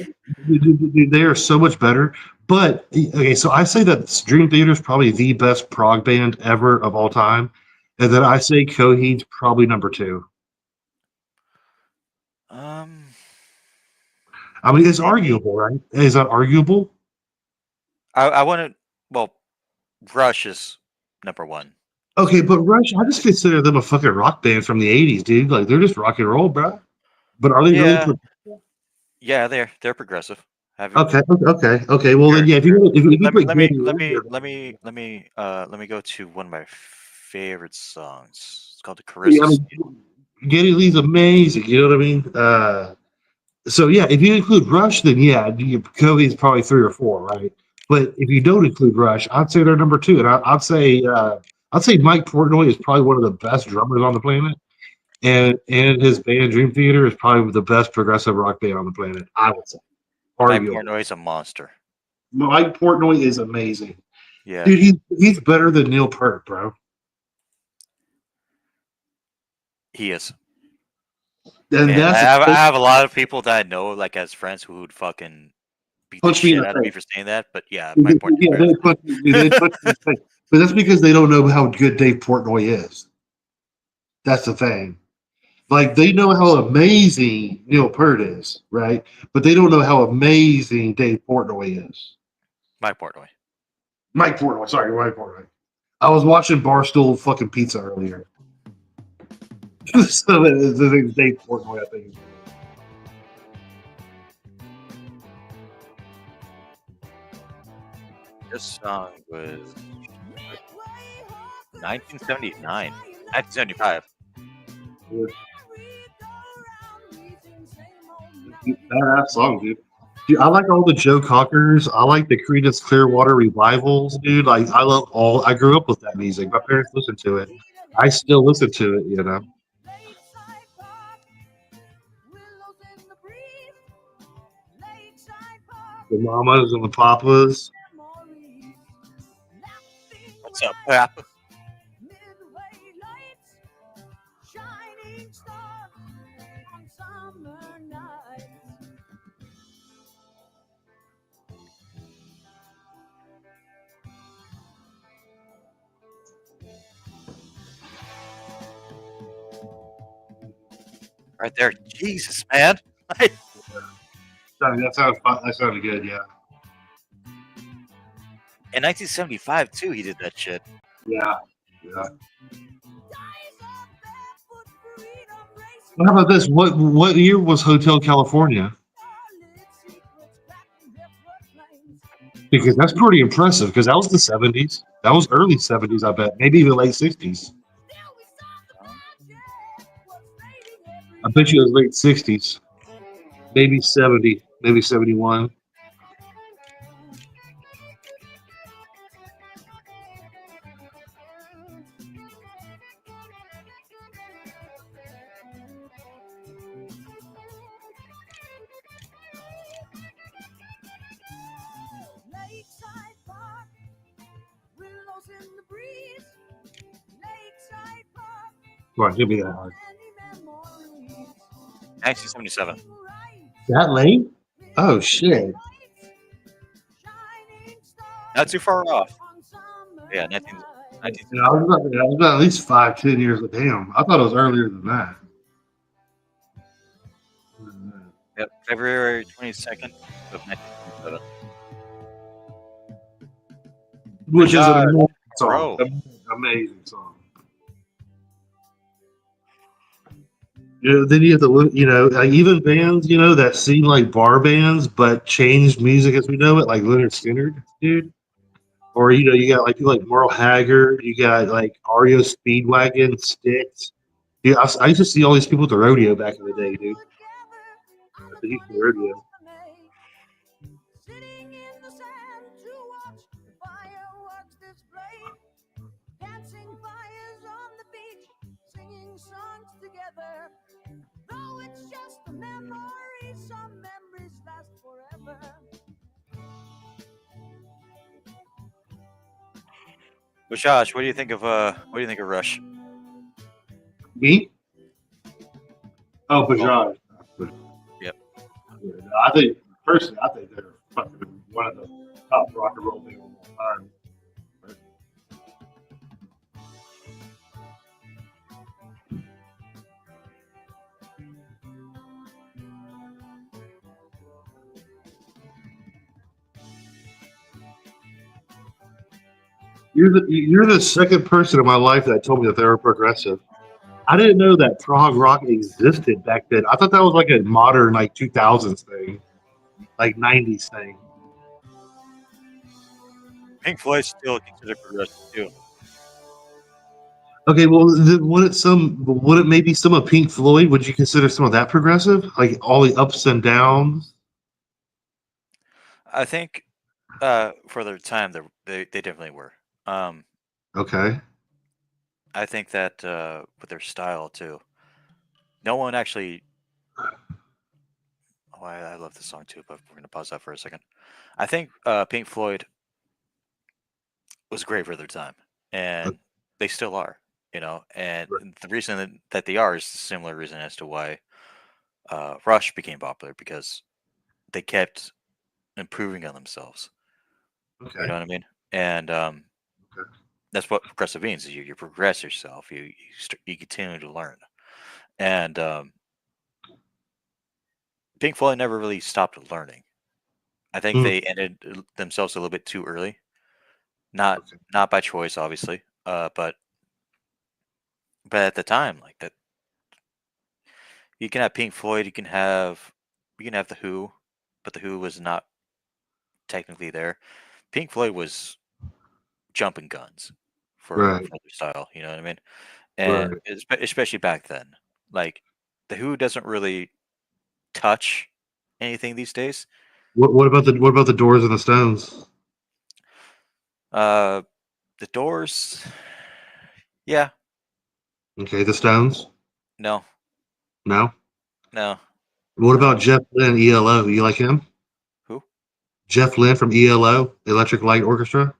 dude, they are so much better. But okay, so I say that Dream Theater is probably the best prog band ever of all time, and then I say Coheed's probably number 2. um, I mean, it's arguable, right? Is that arguable? I want to. Well, Rush is number 1. Okay, but Rush, I just consider them a fucking rock band from the '80s, dude. Like they're just rock and roll, bro. But are they really? Yeah, yeah, they're progressive. Have you? Okay. Well, then, Sure, yeah. If sure. you Let put me Geddy let Lee me there, let me let me let me go to one of my favorite songs. It's called "The yeah, I Carissa mean, Seal." Geddy Lee's amazing. You know what I mean? So yeah, if you include Rush, then yeah, Cody's probably 3 or 4, right? But if you don't include Rush, I'd say they're number 2, and I'd say Mike Portnoy is probably one of the best drummers on the planet, and his band Dream Theater is probably the best progressive rock band on the planet. I would say, Mike arguably. Portnoy is a monster. Mike Portnoy is amazing, Yeah, dude. He's better than Neil Peart, bro. he is. And And I that's have I have a lot of people that I know, like as friends, who would fucking beat the punch me in shit the out of me face. for saying that. But yeah, Mike Portnoy is Yeah, better they than punch me, they punch me in the face. But that's because they don't know how good Dave Portnoy is. That's the thing. Like they know how amazing Neil Peart is, right? But they don't know how amazing Dave Portnoy is. Mike Portnoy. Mike Portnoy, sorry, Mike Portnoy. I was watching Barstool fucking Pizza earlier. So it's Dave Portnoy, I think. This song was 1979, 1975. Badass song, dude. Dude, I like all the Joe Cockers. I like the Creedence Clearwater revivals, dude. Like I love all. I grew up with that music. My parents listened to it. I still listen to it. You know. The mamas and the papas. What's up, Pap? Right there, Jesus, man. That sounded good. Yeah. In 1975 too, he did that shit. Yeah. Yeah. How about this? What year was Hotel California? Because that's pretty impressive. Because that was the '70s. That was early '70s. I bet. Maybe even late '60s. I bet you it was late '60s. Maybe '70. Maybe '71. Come on, give me that hard. 1977. That late? Oh shit! Not too far off. Yeah, 19. Yeah, I was about at least 5, 10 years. Damn, I thought it was earlier than that. Yep, February 22nd of 1977. Which is an amazing Bro. song. Amazing song. Then you have to look, like even bands, that seem like bar bands but changed music as we know it, like Leonard Skinner, dude. Or you got like people like Merle Haggard, you got like REO Speedwagon, Styx. Yeah, I used to see all these people at the rodeo back in the day, dude. At the Houston rodeo. But Josh, what do you think of Rush? Me? Oh, Bajaj. Yep. I think personally, I think they're fucking one of the top rock and roll bands of all time. You're the second person in my life that told me that they were progressive. I didn't know that prog rock existed back then. I thought that was like a modern like 2000s thing, like 90s thing. Pink Floyd's still considered progressive too. Okay, well, would it maybe some of Pink Floyd? Would you consider some of that progressive, like all the ups and downs? I think for their time, they definitely were. Okay, I think that with their style too, no one actually. Oh, I love this song too, but we're gonna pause that for a second. I think Pink Floyd was great for their time, and they still are. And the reason that they are is a similar reason as to why Rush became popular because they kept improving on themselves. You okay, know what I mean? And okay. that's what progressive means. Is you progress yourself. You continue to learn. And Pink Floyd never really stopped learning. I think Hmm, they ended themselves a little bit too early. Not okay. not by choice, obviously. But at the time, like that, you can have Pink Floyd. You can have the Who, but the Who was not technically there. Pink Floyd was jumping guns for Right, their style. You know what I mean? And right. especially back then, like the Who doesn't really touch anything these days. What about the Doors and the Stones? Uh, the Doors, yeah, Okay, the Stones. no, No. no, What no. about Jeff Lynne, ELO? You like him? Who? Jeff Lynne from ELO, Electric Light Orchestra.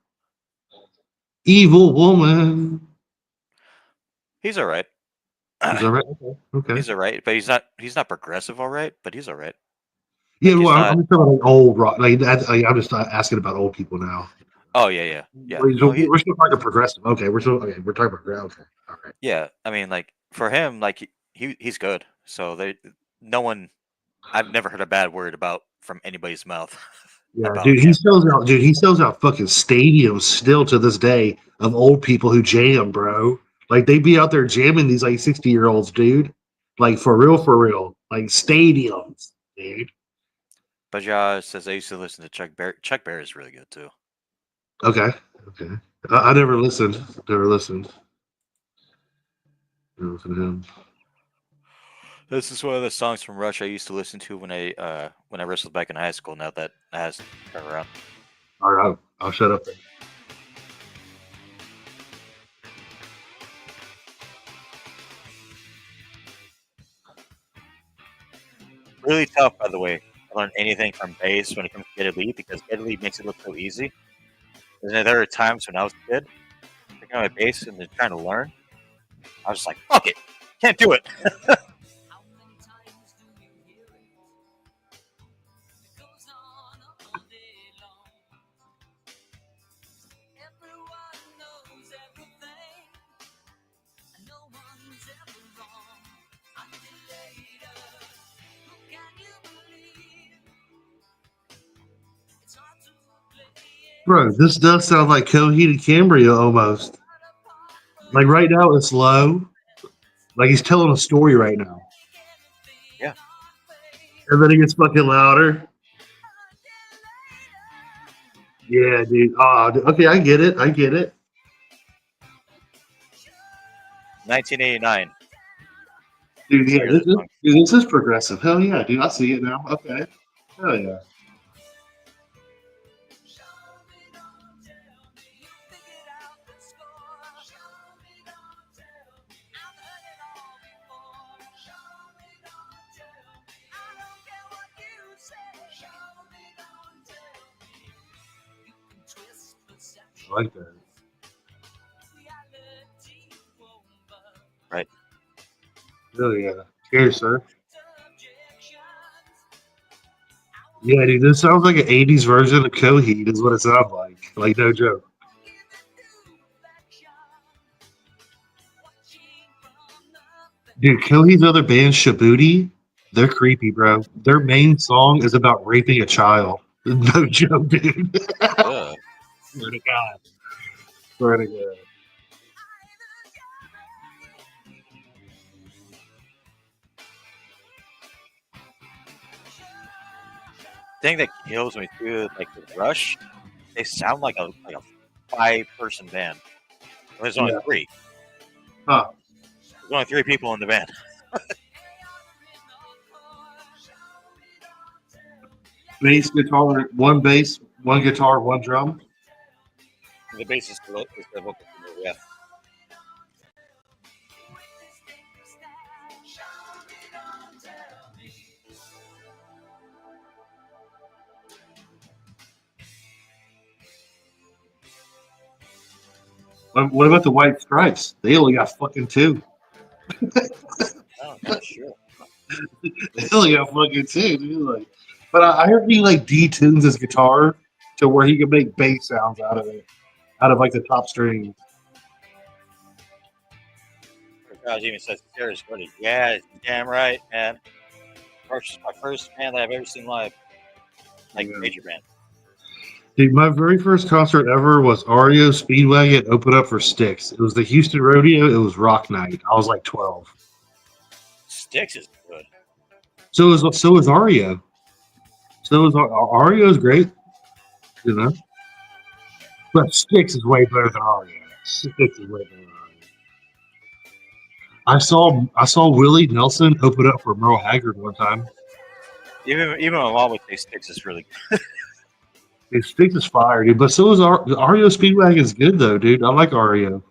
Evil Woman. He's all right. Is that right? Okay. Okay. He's all right, but he's not progressive, all right, but he's all right. Yeah, Like well, he's I'm not. just talking about like old rock. I'm just asking about old people now. Oh yeah, yeah, yeah. We're, No, he. we're still talking progressive. Okay, we're talking about okay. All right. Yeah, I mean, like for him, like he's good. So no one. I've never heard a bad word about from anybody's mouth Yeah, about dude, him. he sells out fucking stadiums still to this day of old people who jam, bro. Like they be out there jamming these like 60-year-olds, dude. Like for real. Like stadiums, dude. But yeah, says I used to listen to Chuck Berry. Chuck Berry is really good too. Okay. Okay. I never listened. Never listened. Never listened to him. This is one of the songs from Rush I used to listen to when I wrestled back in high school. Now that has turned around. All right, I'll shut up then. Really tough, by the way, to learn anything from bass when it comes to Geddy Lee because Geddy Lee makes it look so easy. And then there are times when I was a kid picking up my bass and then trying to learn. I was just like, fuck it, can't do it. How many times do you hear it? It goes on all day long. Everyone knows everything, and no one's ever wrong. Until later, who can you believe? It's hard to play it. Bro, this does sound like Coheed Cambria almost. Like right now it's low. Like he's telling a story right now. Yeah. And then it gets fucking louder. Yeah, dude. Okay, I get it. I get it. 1989. Dude, yeah, Hear this song. this is progressive. Hell yeah, dude. I see it now. Okay. Hell yeah. I like that. right? Oh yeah. Cheers, sir. Yeah, dude, this sounds like an '80s version of Coheed, is what it sounds like. Like no joke. Dude, Coheed's other band, Shabuti, they're creepy, bro. Their main song is about raping a child. No joke, dude. Ugh. Swear to God. Swear to God. Thing that kills me too, like the Rush, they sound like a 5-person band. There's only Yeah. 3. Huh. There's only 3 people in the band. Bass, guitar, one bass, one guitar, one drum. The bassist is the vocal. Yeah. What about the White Stripes? They only got fucking 2. Oh, yeah, sure. They only got fucking 2, dude. Like, but I heard he like detunes his guitar to where he can make bass sounds out of it, out of like the top strings. Crowd even says Sarah's funny. Yeah, damn right, man. Rush is my first band that I've ever seen live, like Yeah. major band. Dude, my very first concert ever was REO Speedwagon open up for Styx. It was the Houston Rodeo. It was Rock Night. I was like 12. Styx is good. So was REO. So was REO is great, you know. But Styx is way better than REO. Styx is way better than REO. I saw Willie Nelson open up for Merle Haggard one time. Even my mom would say Styx is really good. Dude, Styx is fire, dude. But so is REO Speedwagon is good though, dude. I like REO.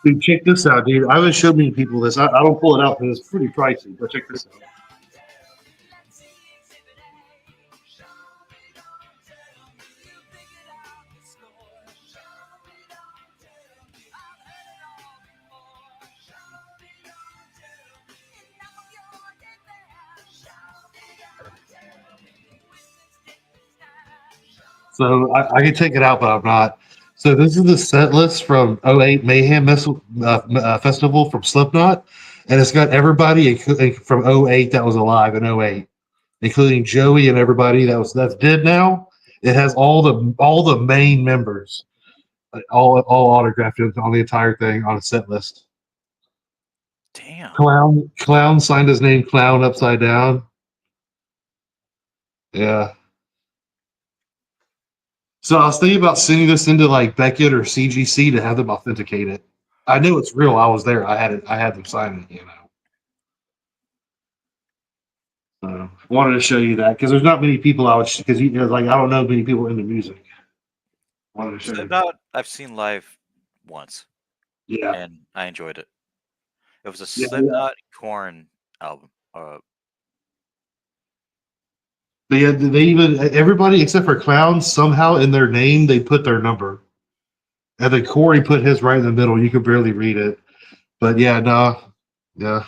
Dude, check this out, dude. I haven't showed many people this. I don't pull it out because it's pretty pricey, but check this out. So I can take it out, but I'm not. So this is the set list from '08 Mayhem Festival from Slipknot, and it's got everybody from '08 that was alive in '08, including Joey and everybody that's dead now. It has all the main members, all autographed on the entire thing on a set list. Damn. Clown signed his name Clown upside down. Yeah. So I was thinking about sending this into like Beckett or CGC to have them authenticate it. I know it's real. I was there. I had it. I had them sign it. You know. So wanted to show you that because there's not many people I would because you know like I don't know many people in the music. Wanted to show you. Slipknot, I've seen live once, Yeah. and I enjoyed it. It was a Yeah. Slipknot Korn album. They even everybody except for Clown somehow in their name they put their number, and then Corey put his right in the middle. You could barely read it, but yeah, no, yeah.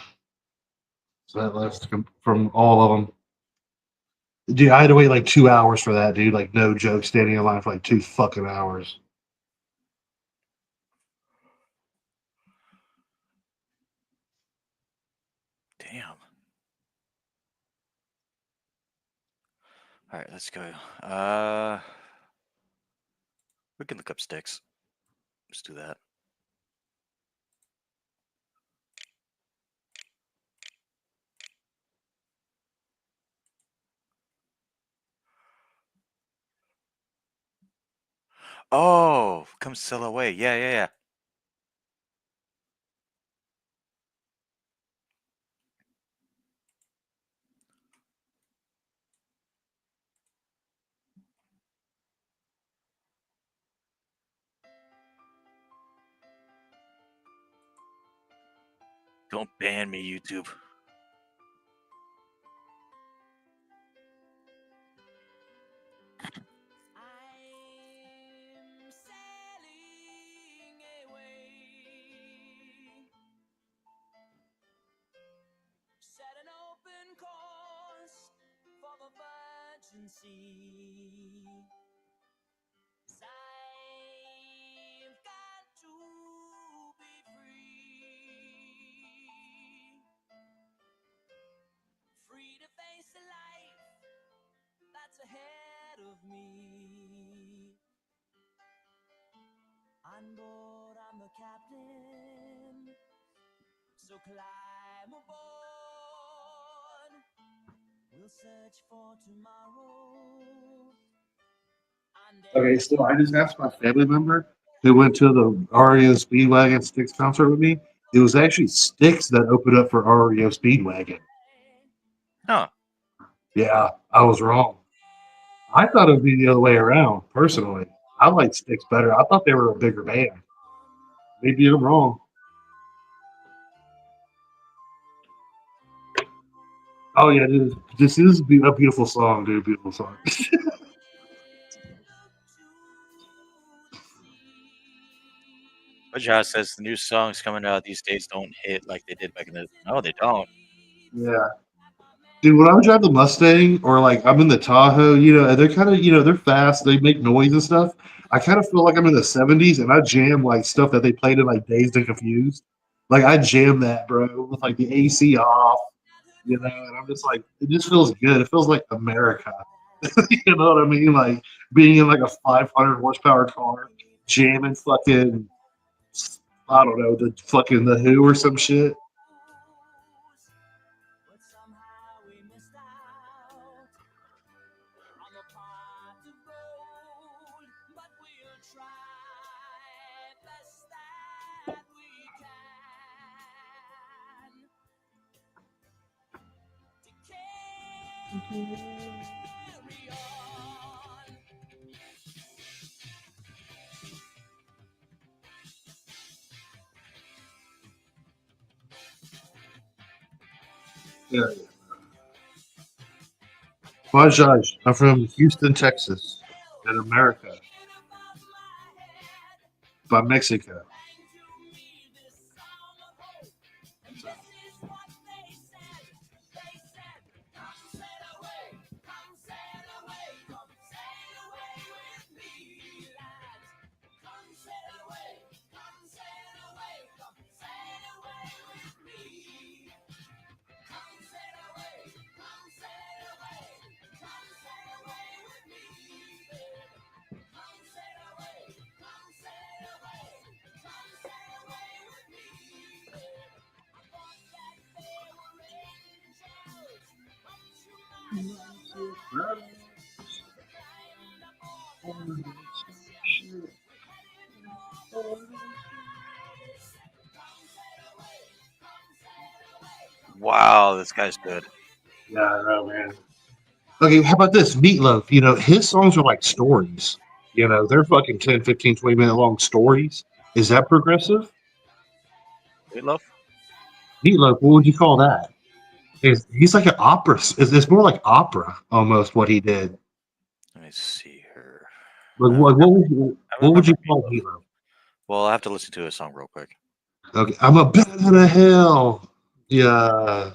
So that list from all of them. Dude, I had to wait like 2 hours for that, dude. Like, no joke, standing in line for like 2 fucking hours. Damn. All right, let's go. We can look up Styx. Let's do that. Oh, come sail away. Yeah, yeah, yeah. Don't ban me, YouTube. emergency. 'Cause I've got to be free. Free to face the life that's ahead of me. On board, I'm the captain, so climb aboard. We'll search for tomorrow. Okay, so I just asked my family member who went to the REO Speedwagon Styx concert with me. It was actually Styx that opened up for REO Speedwagon. Huh. Yeah, I was wrong. I thought it would be the other way around, personally. I like Styx better. I thought they were a bigger band. Maybe I'm wrong. Oh, yeah, this is a beautiful song, dude. Beautiful song. But Josh says the new songs coming out these days don't hit like they did back in the. No, they don't. Yeah. Dude, when I drive the Mustang or like I'm in the Tahoe, they're kind of, they're fast, they make noise and stuff. I kind of feel like I'm in the 70s and I jam like stuff that they played in like Dazed and Confused. Like I jam that, bro, with like the AC off, and I'm just like, it just feels good. It feels like America. You know what I mean? Like being in like a 500 horsepower car, jamming fucking, I don't know, the Who or some shit. But somehow we missed out on the pot of gold. But we'll try best that we can to carry on. Yeah. Well, Josh, I'm from Houston, Texas, in America, by Mexico. Wow, this guy's good. Yeah, I know, man. Okay, how about this? Meatloaf, his songs are like stories. They're fucking 10, 15, 20-minute long stories. Is that progressive? Meatloaf? Meatloaf, what would you call that? He's like an opera. It's more like opera almost what he did. Let me see her. Like, I what would you remember call Meatloaf. Meatloaf? Well, I have to listen to a song real quick. Okay, I'm a bat out of hell. Yeah.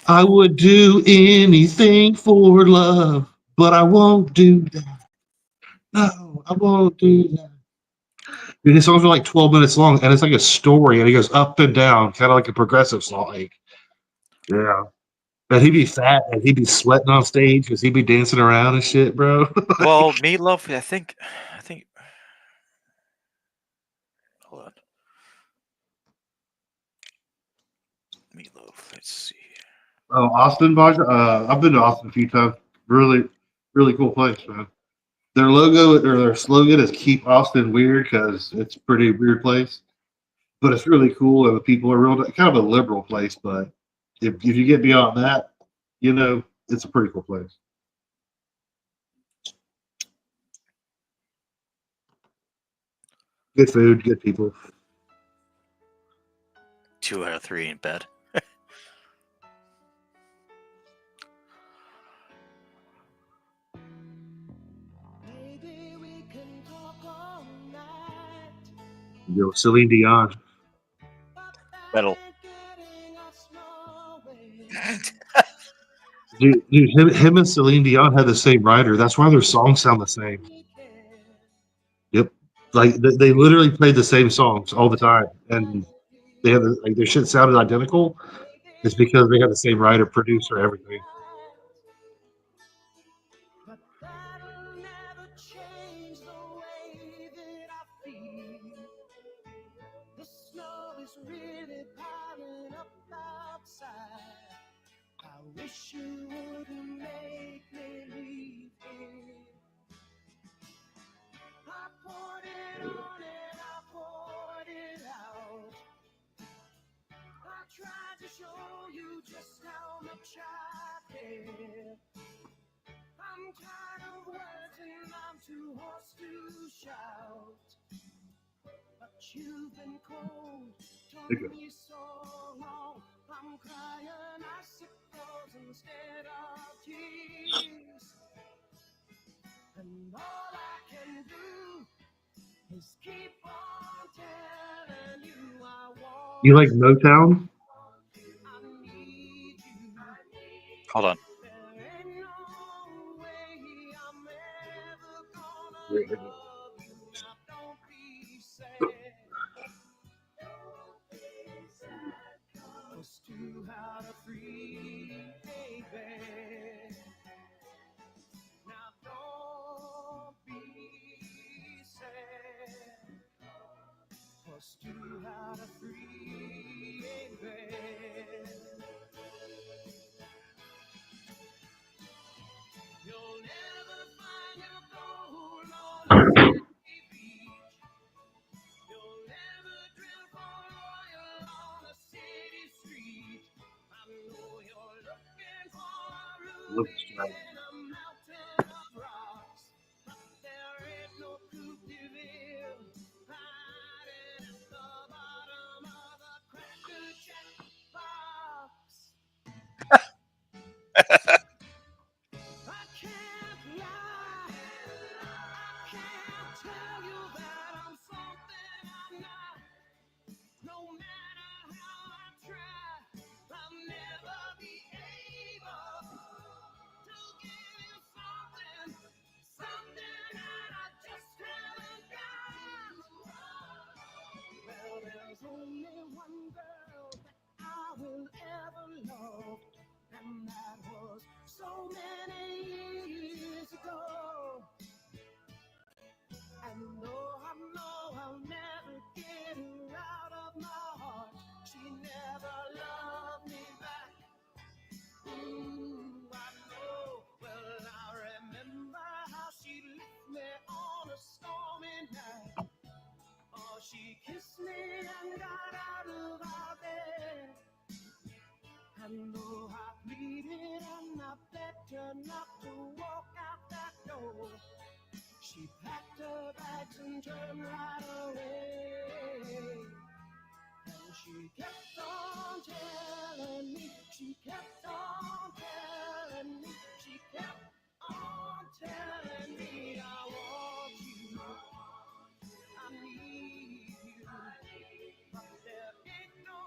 I would do anything for love, but I won't do that. No, I won't do that. Dude, his songs are like 12 minutes long, and it's like a story, and he goes up and down, kind of like a progressive song. Like, yeah. But he'd be fat, and he'd be sweating on stage because he'd be dancing around and shit, bro. Well, Meatloaf, I think. Hold on. Meatloaf. Let's see. Oh, Austin, I've been to Austin a few times. Really, really cool place, man. Their logo or their slogan is "Keep Austin Weird" because it's a pretty weird place, but it's really cool and the people are real. Kind of a liberal place, but if you get beyond that, it's a pretty cool place. Good food, good people. 2 out of 3 in bed. Maybe we can talk all night. Yo, Celine Dion. Metal. Dude, him and Celine Dion had the same writer. That's why their songs sound the same. Yep, like they literally played the same songs all the time, and they had like their shit sounded identical. It's because they had the same writer, producer, everything. But that'll never change the way that I feel. The snow is really piling up outside. I wish you wouldn't make me leave here. I poured it on and I poured it out. I tried to show you just how much I care. I'm tired of words and I'm too hoarse to shout. But you've been cold, Okay. told me so long. I'm crying icicles instead of tears. And all I can do is keep on telling you I want You like Motown? I need you. Hold on. There ain't no way I'm ever gonna Wait, love you. Now don't be sad. Don't be sad. 'Cause too hard to free, baby. Now don't be sad. 'Cause too hard to free, baby. You'll never find your gold on a sandy beach. You'll never drill for oil on a city street. I know you're looking for a Look, ruby in a mountain of rocks. But there ain't no Coupe de Ville hiding at the bottom of the Cracker Jack box. I can't lie. I can't tell you that I'm something I'm not. No matter how I try, I'll never be able to give you something that I just haven't got. Well, there's only one girl that I will ever love, and that was so many years ago. And though I know I'll never get her out of my heart, she never loved me back. I know. Well, I remember how she left me on a stormy night. Oh, she kissed me and got out of our bed. And though I pleaded and I begged her not to walk out that door, she packed her bags and turned right away. And she kept on telling me, she kept on telling me, she kept on telling me I want you, I need you. But there ain't no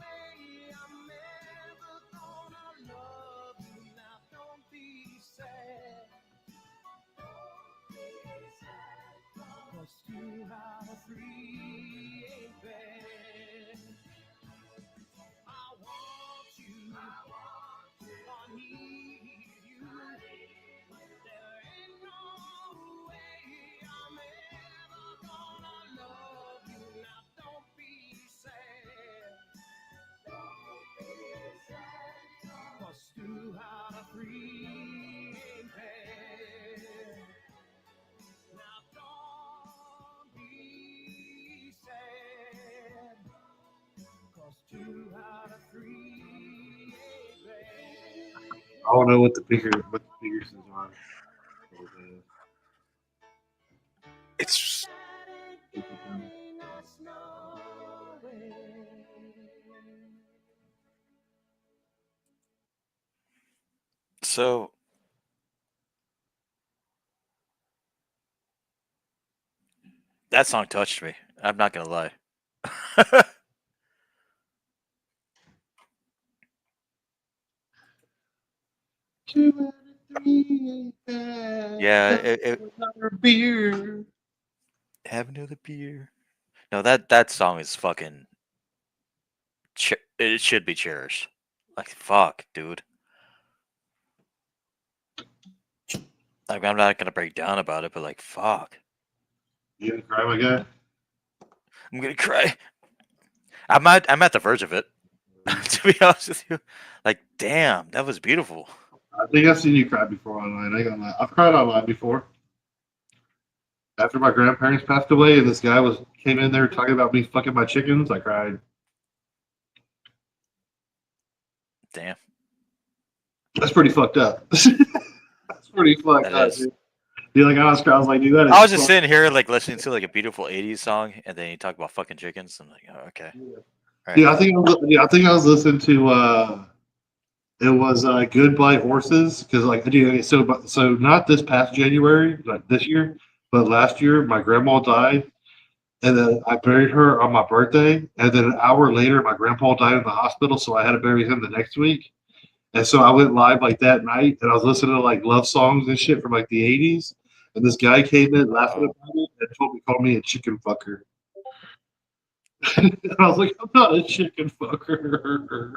way I'm ever gonna love you. Now don't be sad. Don't be sad. 'Cause too hard to free ain't bad. I want you, I need you. There ain't no way I'm ever gonna love you. Now don't be sad. Don't be sad. 'Cause too hard to free ain't bad. Now don't be sad. 'Cause too hard to free ain't bad. I don't know what the figures are. It's so that song touched me. I'm not gonna lie. 2 out of 3 ain't bad. Yeah, Have another beer. have another beer. No, that song is fucking. It should be cherished. Like fuck, dude. Like I'm not gonna break down about it, but like fuck, You gonna cry, my guy? I'm gonna cry. I'm at the verge of it. To be honest with you, like damn, that was beautiful. I think I've seen you cry before online. I ain't gonna lie. I've cried online before. After my grandparents passed away, and this guy came in there talking about me fucking my chickens, I cried. Damn, That's pretty fucked up. That's pretty fucked that up, is. dude. Dude, like I was like, dude, that is. I was just fucked sitting here like listening to like a beautiful '80s song, and then you talk about fucking chickens. I'm like, oh, okay, all right. Yeah, I think I was listening to it was Goodbye Horses because like dude, so not this past January, like this year, but last year my grandma died, and then I buried her on my birthday, and then an hour later my grandpa died in the hospital, so I had to bury him the next week, and so I went live like that night, and I was listening to like love songs and shit from like the '80s, and this guy came in laughing about it and called me a chicken fucker. And I was like, I'm not a chicken fucker.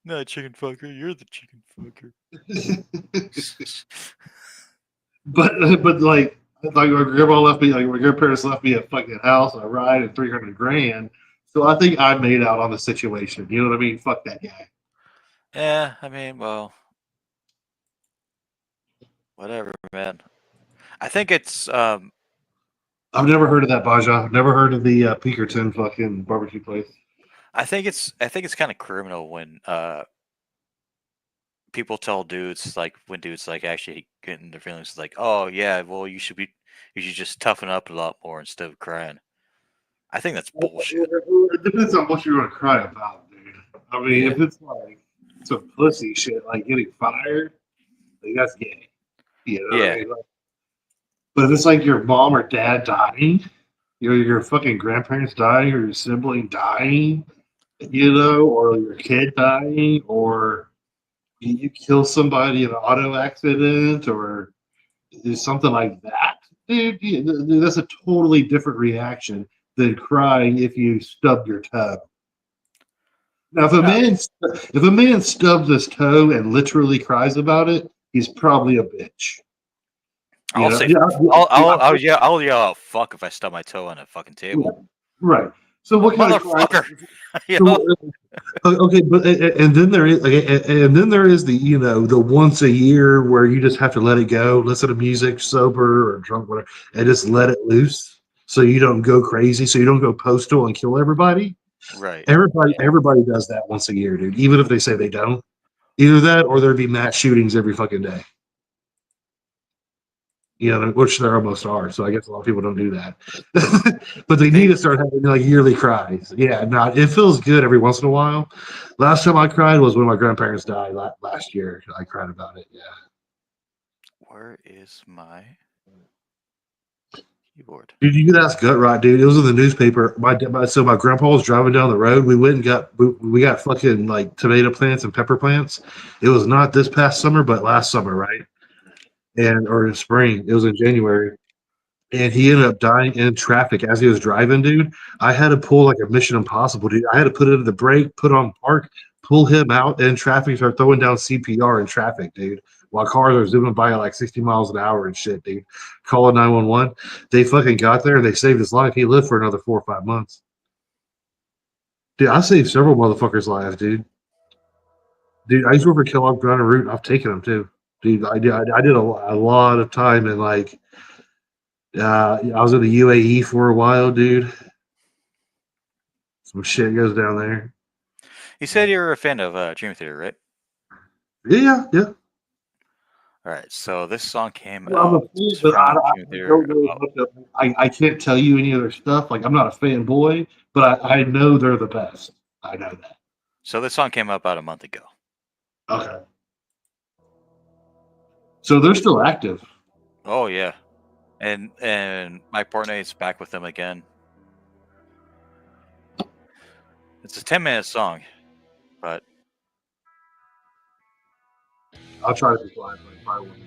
No, chicken fucker, you're the chicken fucker. but like my grandma left me, like my grandparents left me a fucking house, a ride, and 300 grand. So I think I made out on the situation. You know what I mean? Fuck that guy. Yeah, I mean, well, whatever, man. I think it's I've never heard of that Baja. Never heard of the Pinkerton fucking barbecue place. I think it's kind of criminal when people tell dudes like when dudes like actually get in their feelings like, oh yeah, well you should just toughen up a lot more instead of crying. I think that's bullshit. It depends on what you're gonna cry about, dude. I mean, Yeah. if it's like some pussy shit, like getting fired, like that's gay. You know what Yeah. I mean? But if it's like your mom or dad dying, your fucking grandparents dying, or your sibling dying, you know, or your kid dying, or you kill somebody in an auto accident, or something like that, dude, that's a totally different reaction than crying if you stub your toe. Now, if a man stubs his toe and literally cries about it, he's probably a bitch. You I'll know, say I'll yell out fuck if I stub my toe on a fucking table. right. So what kind of cry? Motherfucker. You know? Okay, but and then there is and then there is the the once a year where you just have to let it go, listen to music, sober or drunk, whatever, and just let it loose, so you don't go crazy, so you don't go postal and kill everybody. Right. Everybody does that once a year, dude. Even if they say they don't, either that or there'd be mass shootings every fucking day. Which there almost are. So I guess a lot of people don't do that, but they need to start having like yearly cries. Yeah, it feels good every once in a while. Last time I cried was when my grandparents died last year. I cried about it. Yeah. Where is my keyboard? Dude, you could ask Gut Rot, dude. It was in the newspaper. So my grandpa was driving down the road. We went and we got fucking like tomato plants and pepper plants. It was not this past summer, but last summer, right? Or in spring. It was in January. And he ended up dying in traffic as he was driving, dude. I had to pull like a Mission Impossible, dude. I had to put it in the brake, put on park, pull him out in traffic, start throwing down CPR in traffic, dude. While cars are zooming by at like 60 miles an hour and shit, dude. Calling 911. They fucking got there and they saved his life. He lived for another 4 or 5 months. Dude, I saved several motherfuckers' lives, dude. Dude, I used to work for Kellogg Ground and Root. I've taken them too. Dude, I did a lot of time in like I was in the UAE for a while, dude. Some shit goes down there. You said you were a fan of Dream Theater, right? Yeah. All right. So this song came Well, I'm a out fan, from but Dream Theater about I can't tell you any of their stuff. Like I'm not a fanboy, but I know they're the best. I know that. So this song came out about a month ago. Okay. So they're still active. Oh yeah, and Mike Portnoy's back with them again. It's a 10-minute song, but I'll try to be quiet, but I probably won't.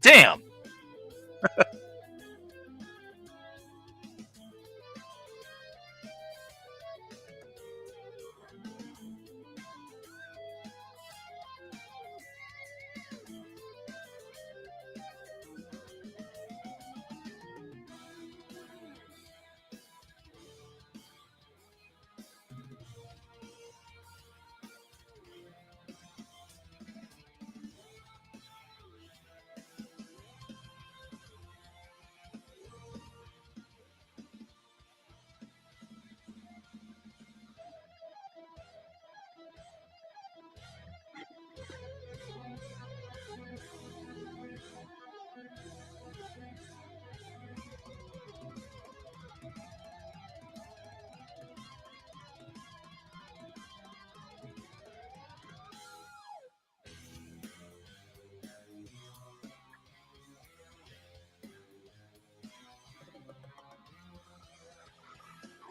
Damn.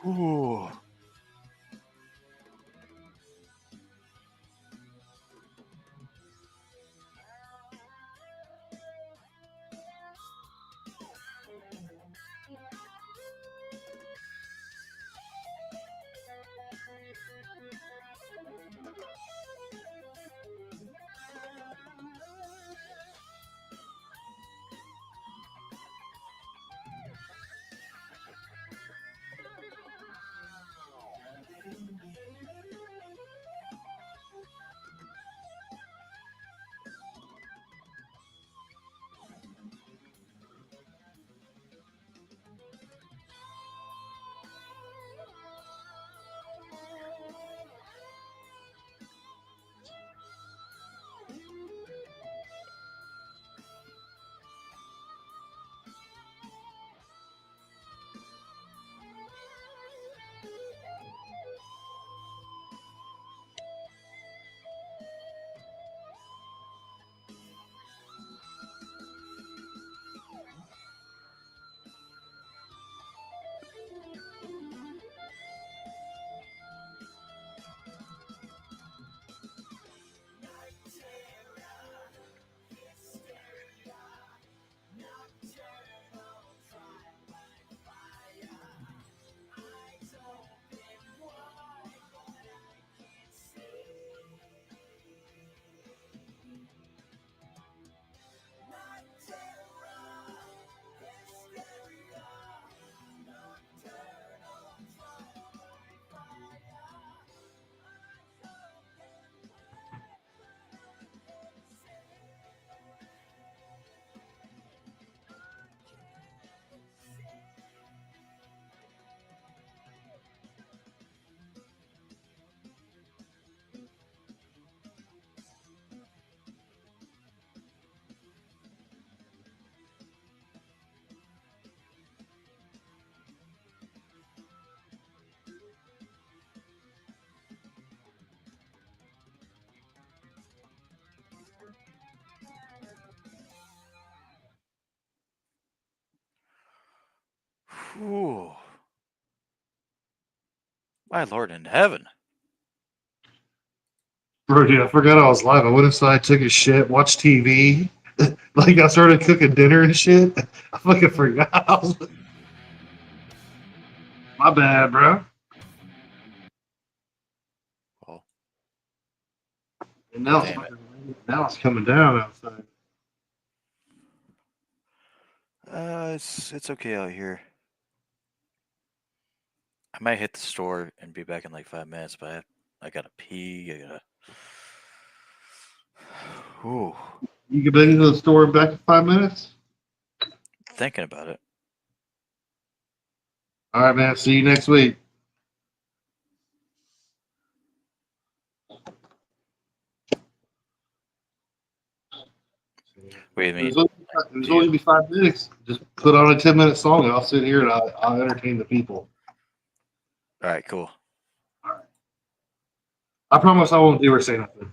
Ooh. Ooh. My Lord in heaven. Bro, dude, I forgot I was live. I went inside, took a shit, watched TV. Like I started cooking dinner and shit. I fucking forgot. My bad, bro. Oh, And now damn it. now it's coming down outside. It's okay out here. I might hit the store and be back in like 5 minutes, but I gotta pee. I gotta. Ooh, You get back into the store in back in 5 minutes. thinking about it. All right, man. See you next week. Wait a It minute. was only gonna be 5 minutes. Just put on a 10-minute song, and I'll sit here and I'll entertain the people. All right, cool. I promise I won't do or say nothing.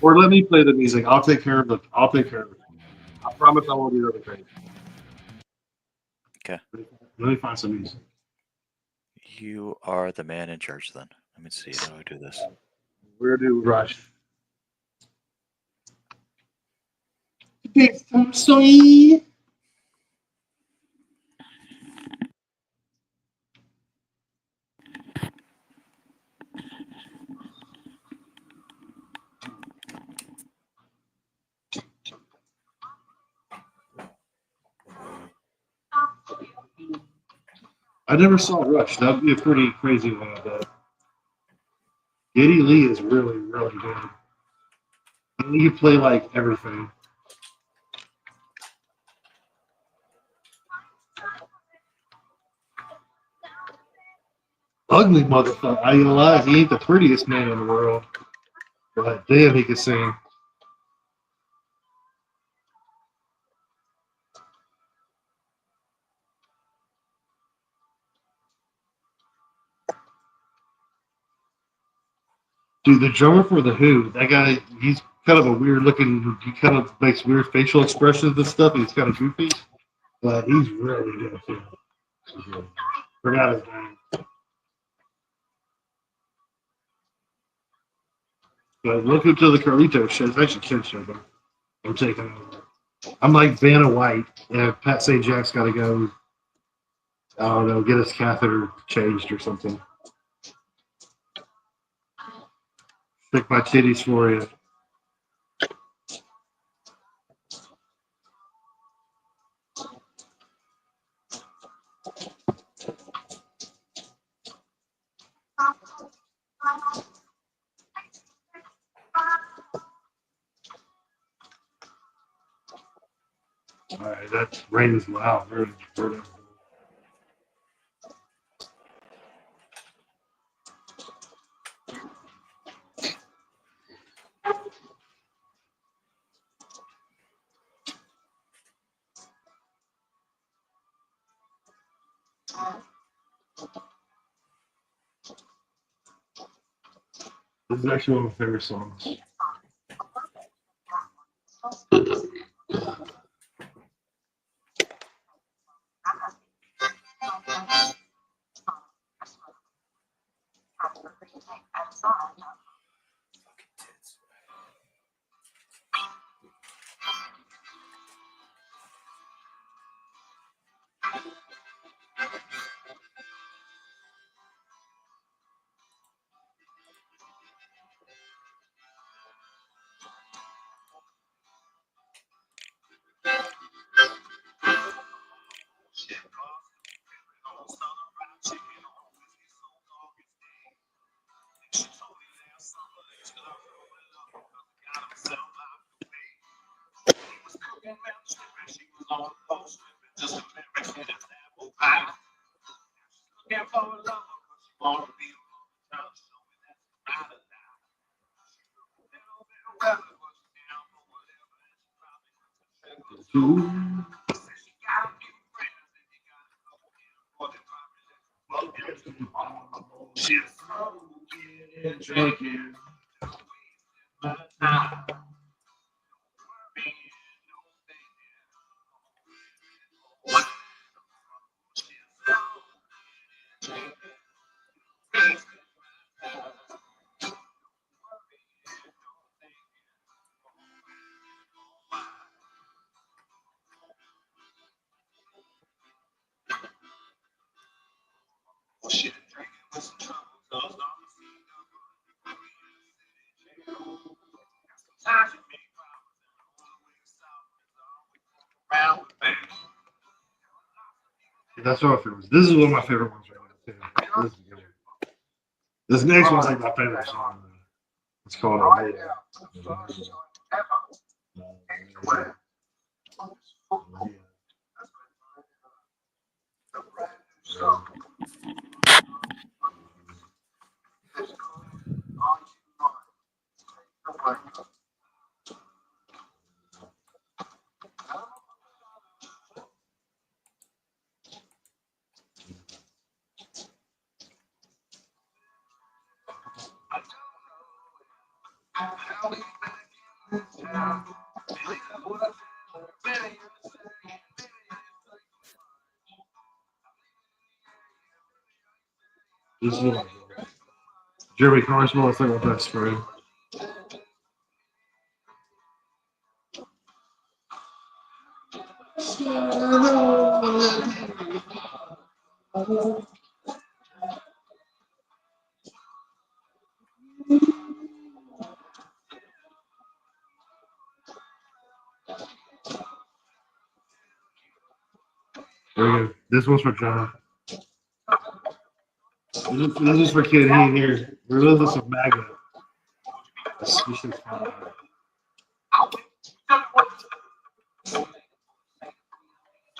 Or let me play the music. I'll take care of it. I promise I won't do nothing crazy. Okay. Let me find some music. You are the man in charge then. Let me see. How do I do this? Where do Rush? FaceTime, soy. I never saw Rush. That'd be a pretty crazy one, I bet. Geddy Lee is really, really good. I think he play like everything. Ugly motherfucker. I ain't gonna lie, he ain't the prettiest man in the world. But damn, he can sing. Dude, the drummer for The Who, that guy, he's kind of a weird looking, he kind of makes weird facial expressions and stuff. He's kind of goofy, but he's really good too. Forgot his name. But welcome to the Carlito show. It's actually Ken's show, but I'm taking over. I'm like Vanna White, and Pat St. Jack's got to go, I don't know, get his catheter changed or something. Stick my titties for you. All right, that rain is loud. This is actually one of my favorite songs. Drinking. That's one of my favorites. This is one of my favorite ones right now, too. This is good. This next one's like my favorite song. It's called Omega. This is one of my favorites. Jeremy Carson, it's like my best friend. There we go. This one's for John. This is for Kid. He ain't here. Relentless of Magna. This shit's fun.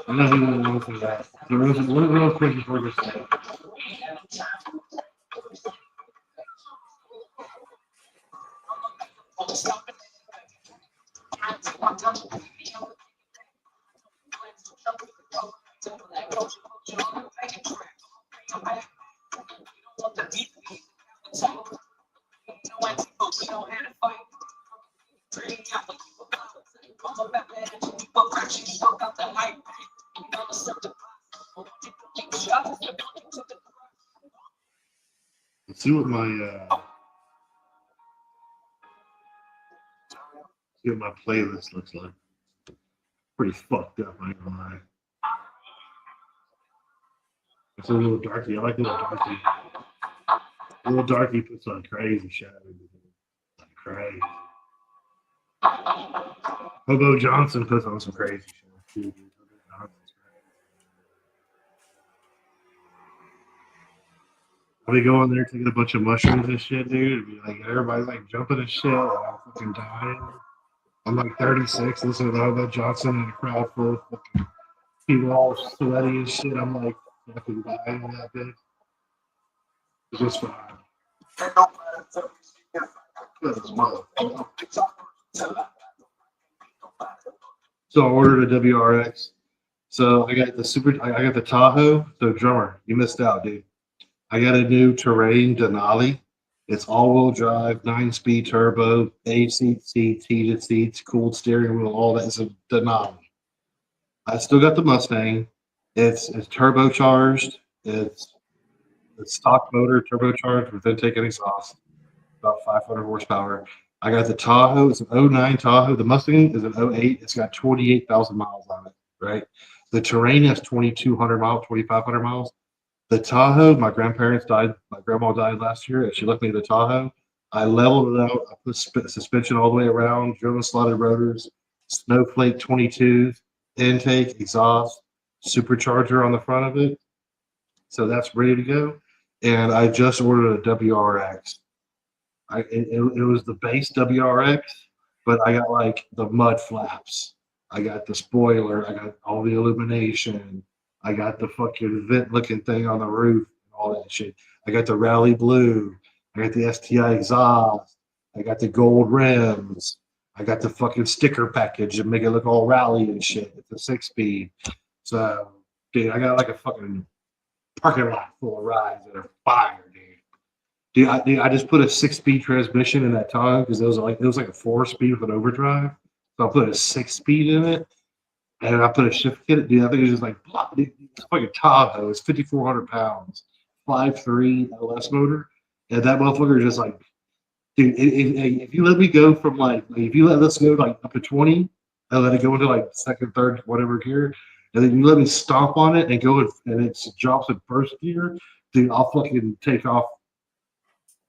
I know he won't know for that. So real quick before this. Let's see what my playlist looks like. Pretty fucked up, I ain't gonna lie. It's a little darky. I like Little Darky. Little Darky puts on crazy shadows. Like crazy. Hobo Johnson puts on some crazy shit too. Dude. Hobo Johnson's crazy. I'll be going there taking a bunch of mushrooms and shit, dude. It'd be like everybody's like jumping and shit, and I'm fucking dying. I'm like 36, listening to Hobo Johnson in a crowd full of fucking people all sweaty and shit. I'm like fucking dying in that bitch. It's just fine. So I ordered a WRX. So I got the Tahoe. So drummer, you missed out, dude. I got a new Terrain Denali. It's all-wheel drive, 9-speed turbo, AC seats, heated seats, cooled steering wheel, all that. It's a Denali. I still got the Mustang. It's turbocharged. It's stock motor, turbocharged with intake and exhaust. About 500 horsepower. I got the Tahoe. It's an 09 Tahoe. The Mustang is an 08. It's got 28,000 miles on it, right? The Terrain has 2,200 miles, 2,500 miles. The Tahoe, my grandparents died. My grandma died last year, and she left me the Tahoe. I leveled it out. I put suspension all the way around, driven slotted rotors, Snowflake 22s, intake, exhaust, supercharger on the front of it. So that's ready to go. And I just ordered a WRX. It was the base WRX, but I got like the mud flaps. I got the spoiler. I got all the illumination. I got the fucking vent looking thing on the roof and all that shit. I got the Rally Blue. I got the STI exhaust. I got the gold rims. I got the fucking sticker package to make it look all rally and shit. It's a 6-speed. So, dude, I got like a fucking parking lot full of rides that are fire, dude. I just put a 6-speed transmission in that Tahoe because it was like a 4-speed with an overdrive. So I put a 6-speed in it, and I put a shift kit. Dude, I think it was just like dude, it's like a Tahoe. It's 5,400 pounds, 5.3 LS motor, and that motherfucker is just like, dude. If you let me go from if you let us go like up to 20, and let it go into like second, third, whatever gear, and then you let me stomp on it and go and it drops in first gear, dude, I'll fucking take off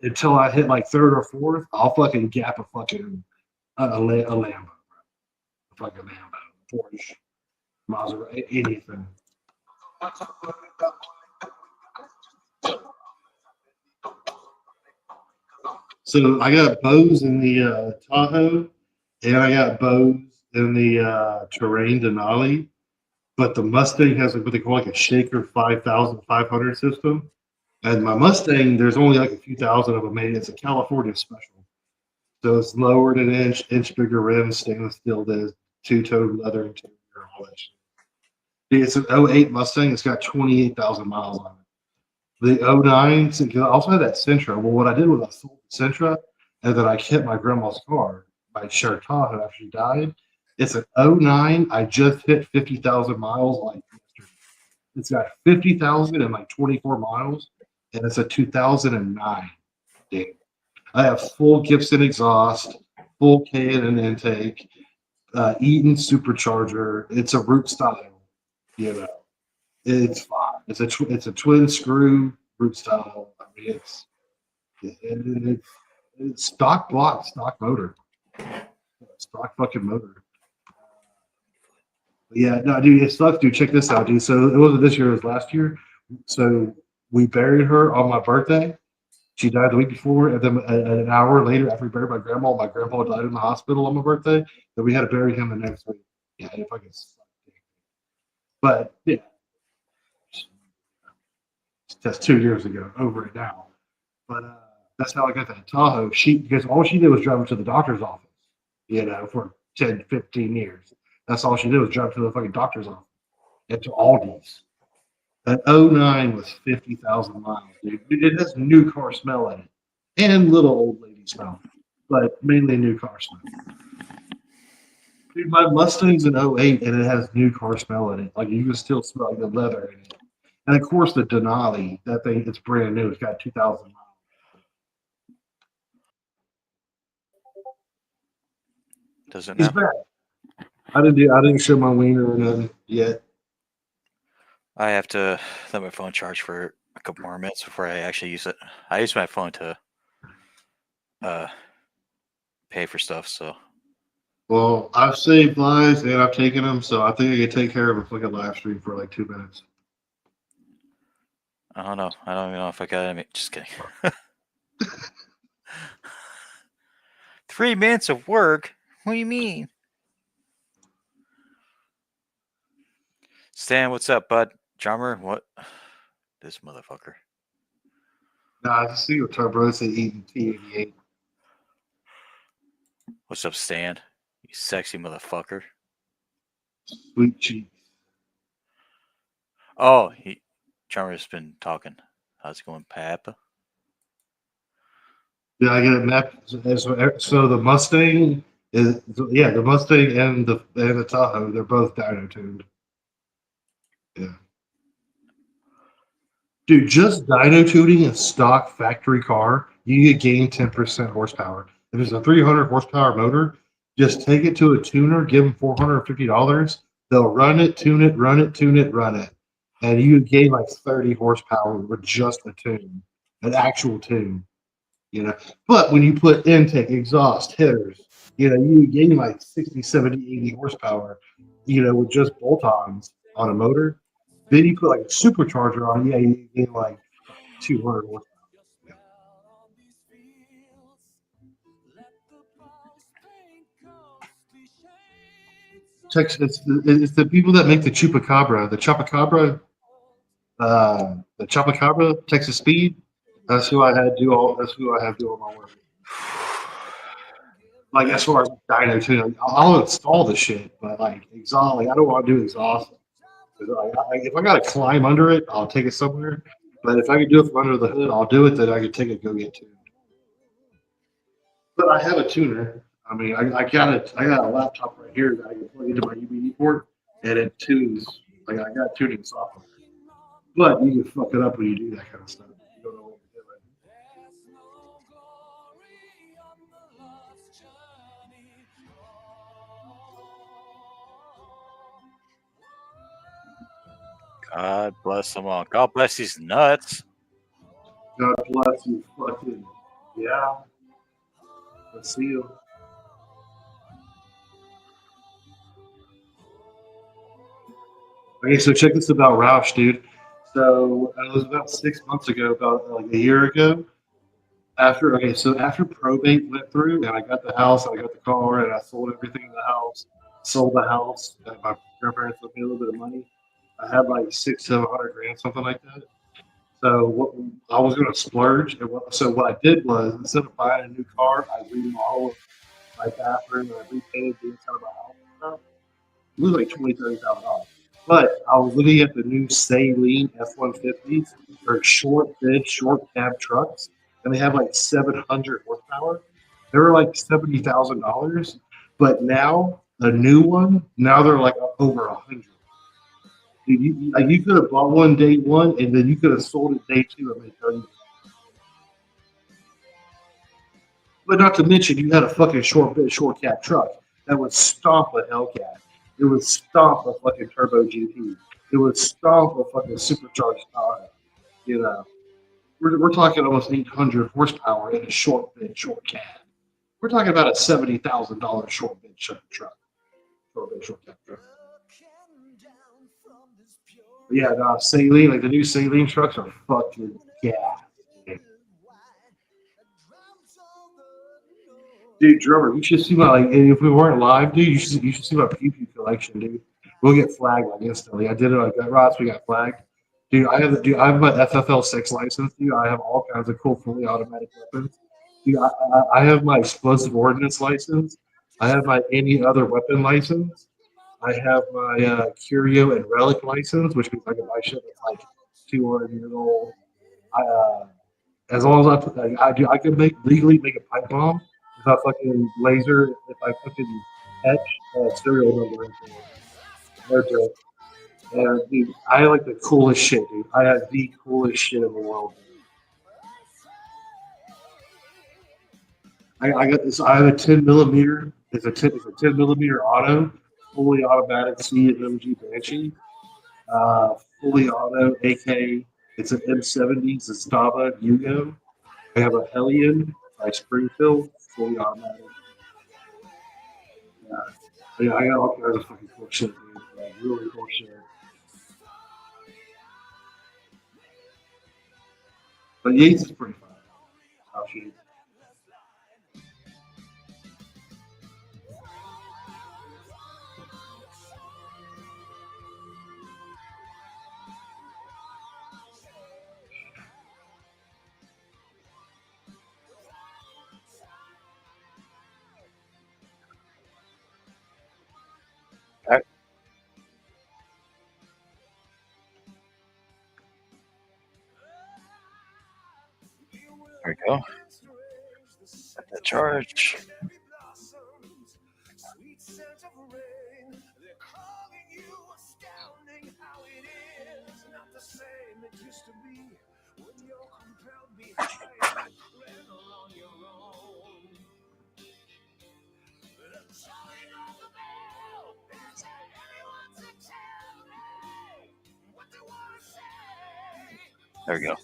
until I hit like third or fourth. I'll fucking gap a fucking a Lambo, a fucking Lambo, Porsche, Maserati, anything. So I got Bose in the Tahoe, and I got Bose in the Terrain Denali. But the Mustang has what they call like a Shaker 5,500 system. And my Mustang, there's only like a few thousand of them made. It's a California special. So it's lowered an inch bigger rims, stainless steel disc, two-tone leather interior, all that shit. It's an 08 Mustang. It's got 28,000 miles on it. The 09, I also had that Sentra. Well, what I did was I sold the Sentra, and then I kept my grandma's car, my shared Tahoe after she died. It's an 09. I just hit 50,000 miles like yesterday. It's got 50,000 and like 24 miles, and it's a 2009. Dude. I have full Gibson exhaust, full K&N intake, Eaton Supercharger. It's a root style. You know, it's fine. It's a twin screw root style. I mean, it's stock block, stock motor, stock fucking motor. Yeah, no, dude, it sucks, dude. Check this out, dude. So it wasn't this year; it was last year. So we buried her on my birthday. She died the week before, and then an hour later, after we buried my grandpa died in the hospital on my birthday. Then we had to bury him the next week. Yeah, it fucking sucked. But yeah, that's 2 years ago. Over it now. But that's how I got that Tahoe. Because all she did was drive her to the doctor's office. You know, for 10, 15 years. That's all she did was drive to the fucking doctor's office and to Aldi's. That '09 was 50,000 miles, dude. It has new car smell in it and little old lady smell, but mainly new car smell. Dude, my Mustang's an '08 and it has new car smell in it. Like you can still smell like the leather in it. And of course, the Denali, that thing, it's brand new. It's got 2,000 miles. Does it He's now? back. I didn't show my wiener or nothing yet. I have to let my phone charge for a couple more minutes before I actually use it. I use my phone to pay for stuff, so Well, I've saved lives and I've taken them, so I think I can take care of a fucking live stream for like 2 minutes. I don't know. I don't even know if I got any. Just kidding. 3 minutes of work? What do you mean? Stan, what's up, bud? Drummer, what? This motherfucker. Nah, I just see your turbo said eating T88. What's up, Stan? You sexy motherfucker. Sweet cheese. Oh, Drummer's been talking. How's it going, Papa? Did I get it mapped? So the Mustang is the Mustang and the Tahoe, they're both dyno tuned. Yeah. Dude, just dyno tuning a stock factory car, you get gain 10% horsepower. If it's a 300 horsepower motor, just take it to a tuner, give them $450. They'll run it, tune it, run it, tune it, run it. And you gain like 30 horsepower with just a tune, an actual tune. You know, but when you put intake, exhaust, headers, you know, you gain like 60, 70, 80 horsepower, you know, with just bolt-ons on a motor. Then you put like a supercharger on, yeah, you gain like 200 horsepower. It's the people that make the Chupacabra, the Chupacabra, Texas Speed. That's who I had do all. That's who I have do all my work. Like as far as dyno tuning, I'll install the shit, but like exhaust, like I don't want to do exhaust. If I got to climb under it, I'll take it somewhere. But if I can do it from under the hood, I'll do it. Then I can take it, go get tuned. But I have a tuner. I mean, I got it. I got a laptop right here that I can plug into my UBD port, and it tunes. Like I got tuning software. But you can fuck it up when you do that kind of stuff. You don't know what you're doing. God bless them all. God bless these nuts. God bless you, fucking yeah. Let's see you. Okay, so check this about Roush, dude. So it was about 6 months ago, about like a year ago. After probate went through, and I got the house, and I got the car, and I sold everything in the house. Sold the house. And my grandparents left me a little bit of money. I had like 600-700 grand, something like that. So I was going to splurge. So what I did was, instead of buying a new car, I remodeled my bathroom and I repainted the inside of my house and stuff. It was like $20,000-$30,000. But I was looking at the new Saleen F-150s, or short bed, short cab trucks, and they have like 700 horsepower. They were like $70,000. But now the new one, now they're like over 100. Dude, you could have bought one day one, and then you could have sold it day two and made 30. But not to mention, you had a fucking short cab truck. that would stomp a Hellcat. It would stomp a fucking Turbo GT. It would stomp a fucking supercharged Tahoe. You know, we're talking almost 800 horsepower in a short cab. We're talking about a $70,000 short bed truck. Short cab truck. But yeah, no, Saline, like the new Saline trucks are fucking gas. Dude, drummer, you should see my like. If we weren't live, dude, you should see my pew collection, dude. We'll get flagged like instantly. I did it like that. Ross, we got flagged. Dude, I have my FFL 6 license, dude. I have all kinds of cool fully automatic weapons. Dude, I have my explosive ordnance license. I have my any other weapon license. I have my Curio and Relic license, which means I can buy shit that's like 200 years old. As long as I can legally make a pipe bomb if I fucking laser, if I fucking etch a serial number into it. No joke. And dude, I have like the coolest shit, dude. I have the coolest shit in the world. I got this. I have a 10 millimeter. It's a 10 millimeter auto, fully automatic CMG Banshee, fully auto AK. It's an M70. It's a Stava Yugo. I have a Hellion by Springfield, fully automatic. Yeah, I got all kinds of fucking cool shit, dude. Like, really cool shit. But Yates is pretty fun. I'll shoot. There we go. Set that charge. There we go.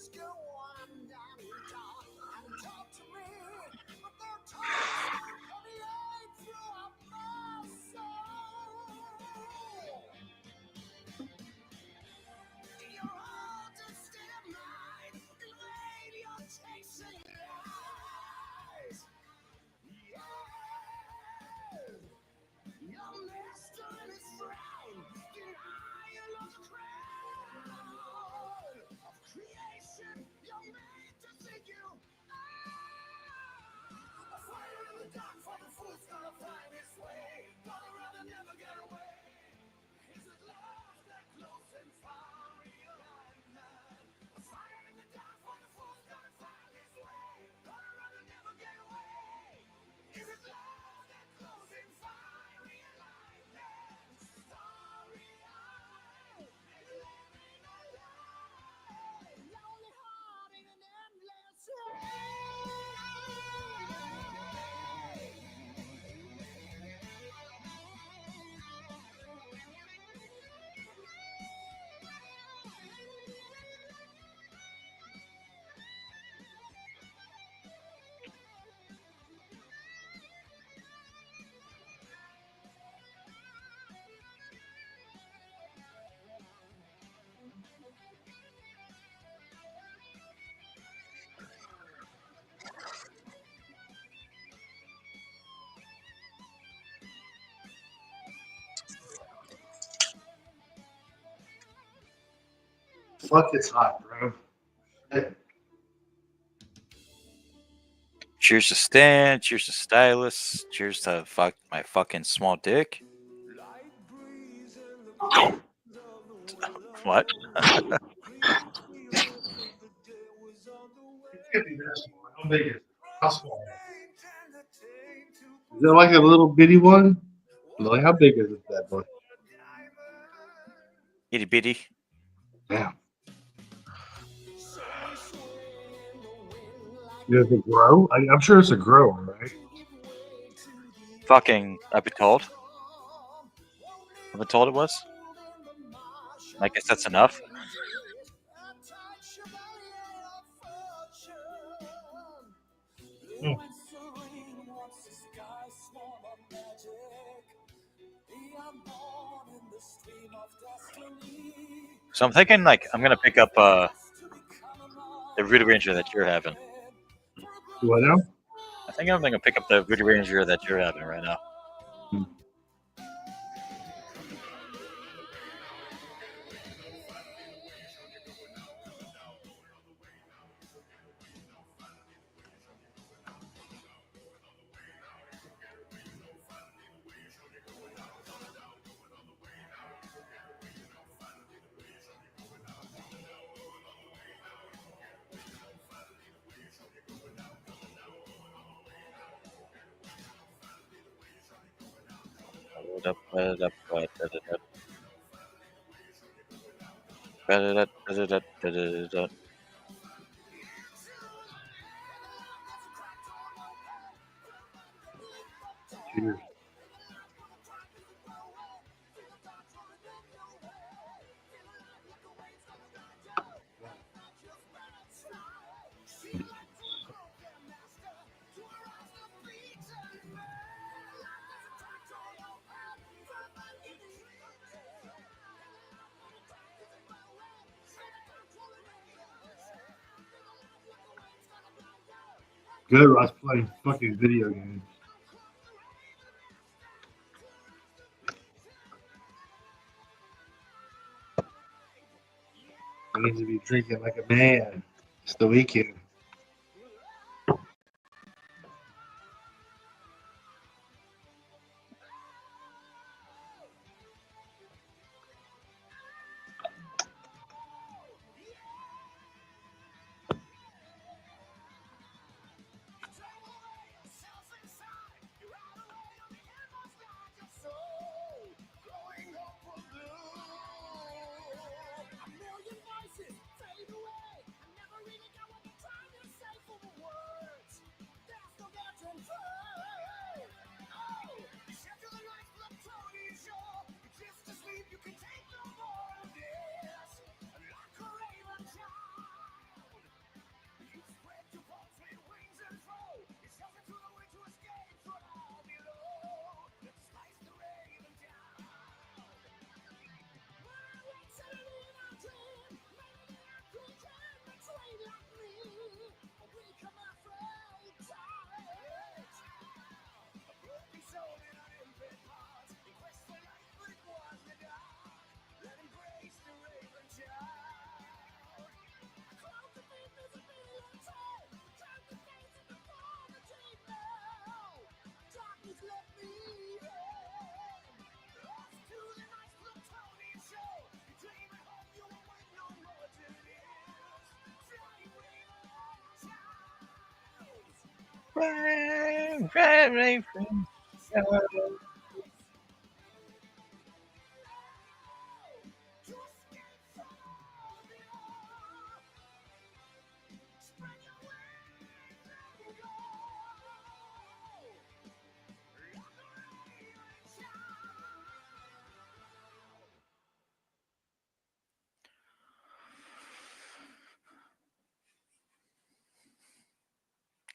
Fuck, it's hot, bro. Cheers to Stan. Cheers to Stylus. Cheers to my fucking small dick. What? How big is it? How small? Is it like a little bitty one? Like, how big is it, that boy? Itty bitty. Damn. Does it grow? I'm sure it's a grower, right? Fucking, I've been told. I've been told it was. I guess that's enough. Hmm. So I'm thinking like I'm gonna pick up the Voodoo Ranger that you're having. Do I know? I think I'm gonna pick up the Voodoo Ranger that you're having right now. Cheers. Good, Ross playing fucking video games. I need to be drinking like a man. It's the weekend.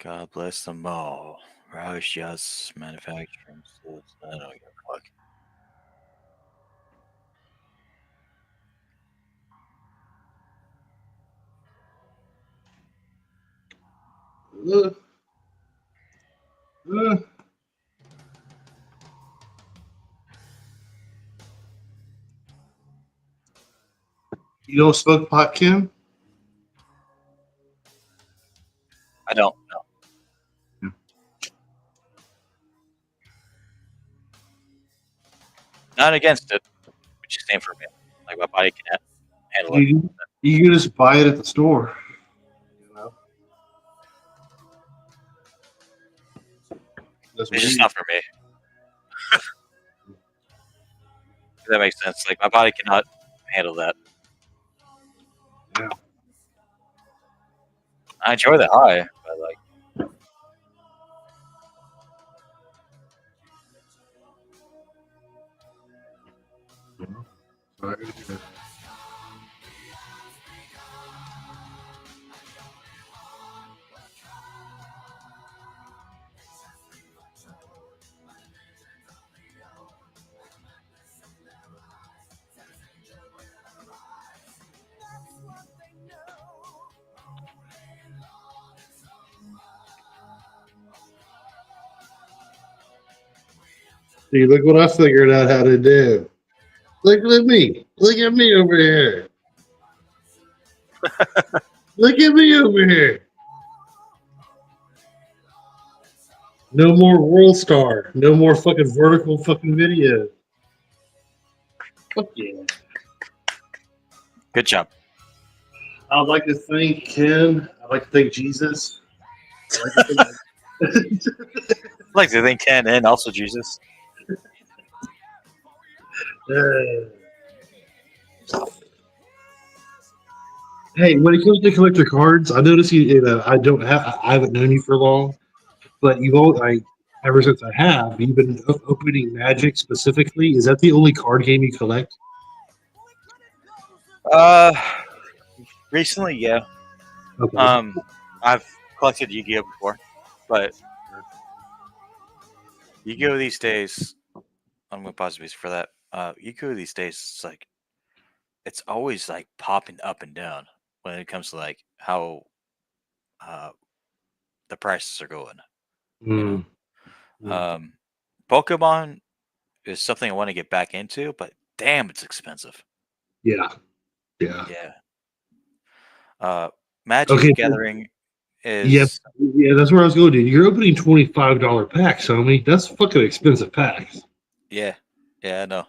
God bless them all. Roush just manufacturing. I don't give a fuck. Ugh. Ugh. You don't smoke pot, Kim? I don't know. Not against it, but just same for me. Like my body can handle it. You can just buy it at the store. You know? That's It's just weird. not for me. If that makes sense. Like my body cannot handle that. Yeah. I enjoy the high, but like Sorry to hear that. See, look what I figured out how to do. Look at me. Look at me over here. Look at me over here. No more World Star. No more fucking vertical fucking video. Fuck yeah. Good job. I'd like to thank Ken. I'd like to thank Jesus. I'd like to thank I'd like to thank Ken and also Jesus. Hey, when it comes to collector cards, I notice I don't have. I haven't known you for long, but you've all like ever since I have. You've been opening Magic specifically. Is that the only card game you collect? Uh, recently, yeah. Okay. I've collected Yu-Gi-Oh before, but Yu-Gi-Oh these days, I'm gonna pause this for that. Yu-Gi-Oh these days, it's always like popping up and down when it comes to like how uh the prices are going. You know, Pokemon is something I want to get back into, but damn, it's expensive. Yeah. Yeah. Yeah. Magic Okay. the Gathering Yeah. is Yeah. That's where I was going, dude. You're opening $25 packs, homie. That's fucking expensive packs. yeah, I know,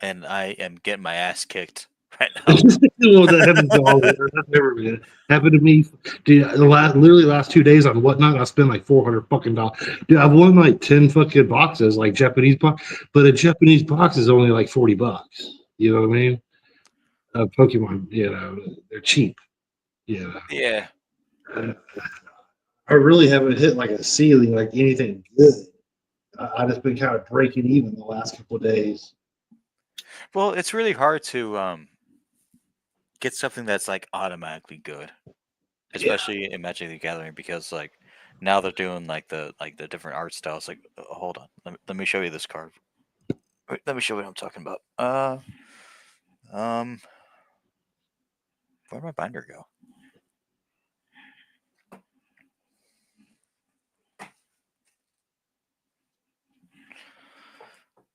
and I am getting my ass kicked right now. Well, that happens to all. That's never been happened to me. Dude, literally last 2 days on Whatnot, I spent like $400 fucking dollars. Dude, I've won like 10 fucking boxes, like Japanese box, but a Japanese box is only like $40. You know what I mean? Pokemon, they're cheap. Yeah, Yeah, I really haven't hit like a ceiling, like anything good. I just been kind of breaking even the last couple of days. well, it's really hard to get something that's like automatically good, especially in Magic the Gathering, because like now they're doing like the different art styles. Like, hold on, let me show you this card. Wait, let me show you what I'm talking about. Um, where'd my binder go?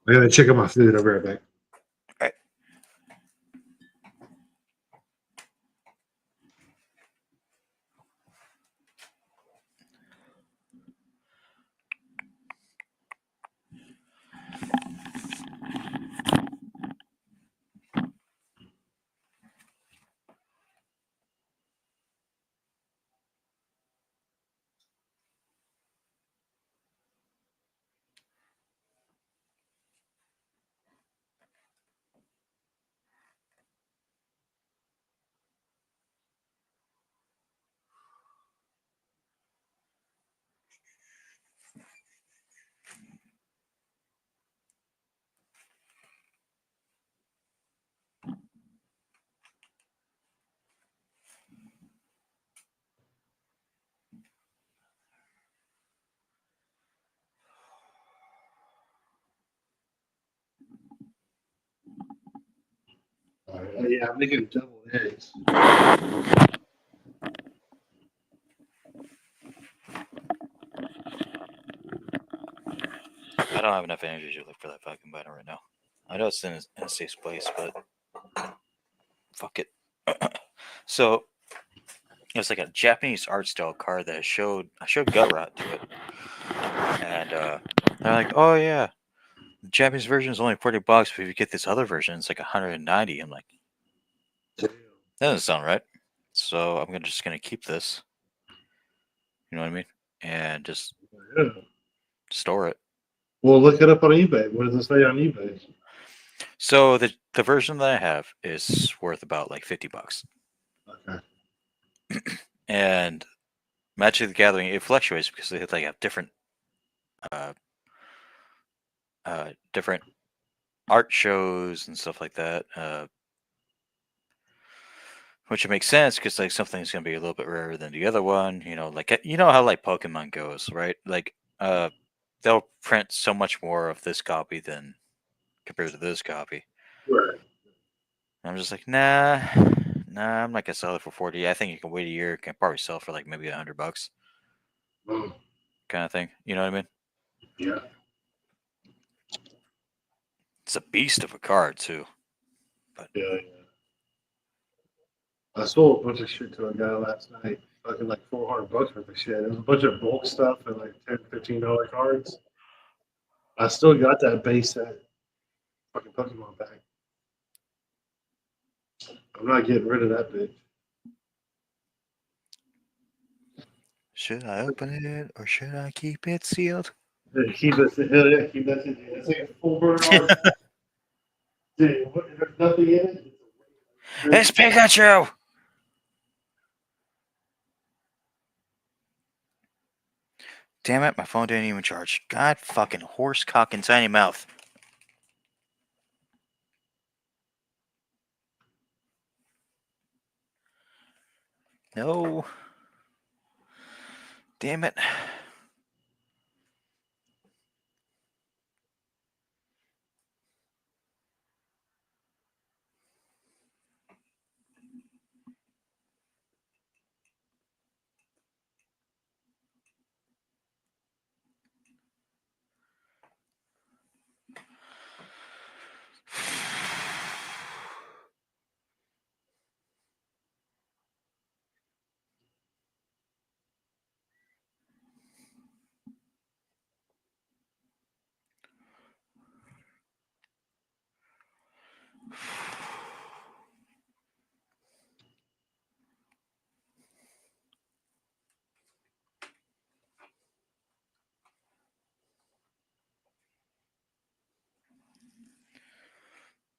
I gotta check out my food. I'll be right back. Right. All right. Yeah, I'm making double eggs. I don't have enough energy to look for that fucking binder right now. I know it's in a safe place, but fuck it. So it's like a Japanese art style card that I showed Gut Rot to it, and they're like, "Oh yeah, the Japanese version is only $40, but if you get this other version, it's like 190." I'm like, that doesn't sound right. So I'm just gonna keep this. You know what I mean? And just Yeah. store it. Well, look it up on eBay. What does it say on eBay? So the version that I have is worth about like $50, Okay. and Magic the Gathering it fluctuates because they have different different art shows and stuff like that. Which makes sense because like something's gonna be a little bit rarer than the other one. Like you know how like Pokemon goes, right? Like they'll print so much more of this copy than compared to this copy. Right. And I'm just like, nah, I'm not gonna sell it for 40. I think you can wait a year. Can probably sell for like maybe $100, Mm, kind of thing. You know what I mean? yeah. It's a beast of a card too. Yeah. I sold a bunch of shit to a guy last night. Fucking like $400 worth of shit. It was a bunch of bulk stuff and like $10, $15 cards. I still got that base set fucking Pokemon back. I'm not getting rid of that bitch. Should I open it or should I keep it sealed? Keep it, hell yeah, keep that shit. It's like a full burn art. Dude, there's nothing in it. It's Pikachu! Damn it, my phone didn't even charge. God fucking horse cock and tiny mouth. No. Damn it.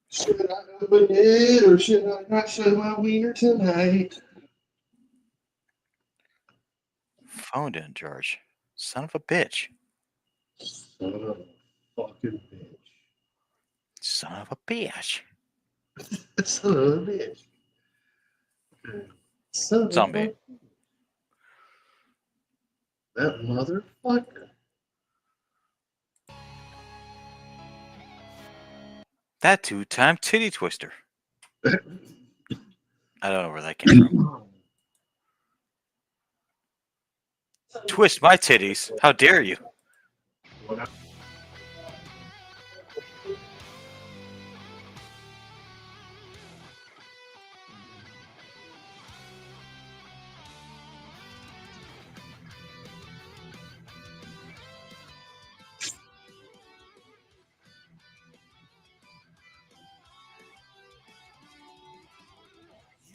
Should I open it or should I not show my wiener tonight? Phone didn't charge. Son of a bitch. Son of a fucking bitch. Son of a bitch. Son of a bitch. Son of a Zombie. fuck. That motherfucker. That 2-time titty twister. I don't know where that came from. Twist my titties. How dare you?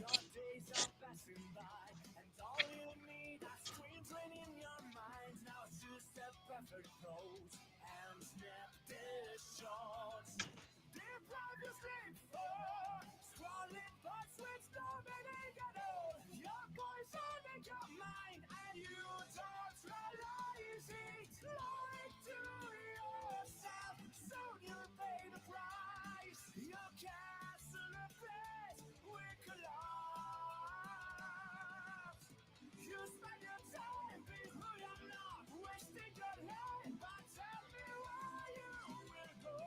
Your days are passing by, and all you need are screens in your mind. Now choose the perfect pose and snap this shot. Deep life is great for scrolling thoughts with nobody got on. Your poison in your mind, and you don't realize it. Lie to yourself, soon you'll pay the price. Your castle of praise will collapse. You spend your time being who you're not, wasting your life, but tell me where you will go.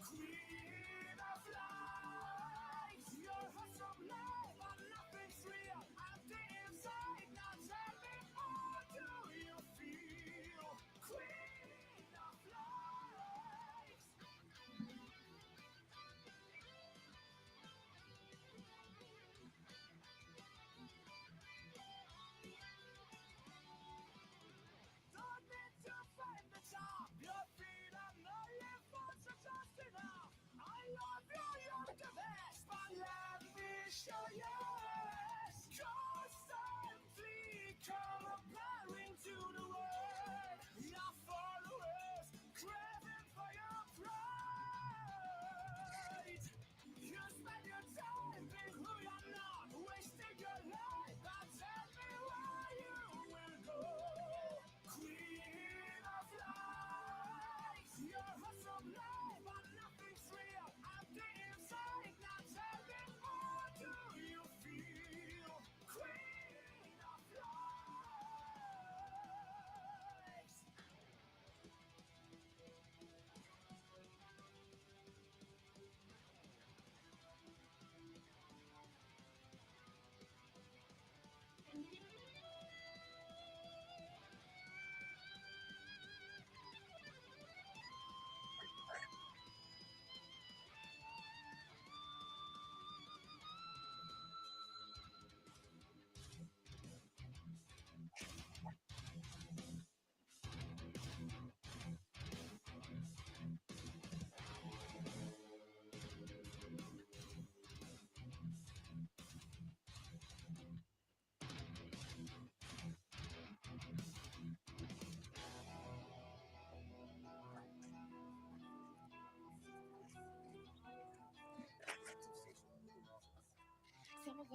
Queen of light, your hustle life, but nothing's real. I'm the inside, now tell me how do you feel?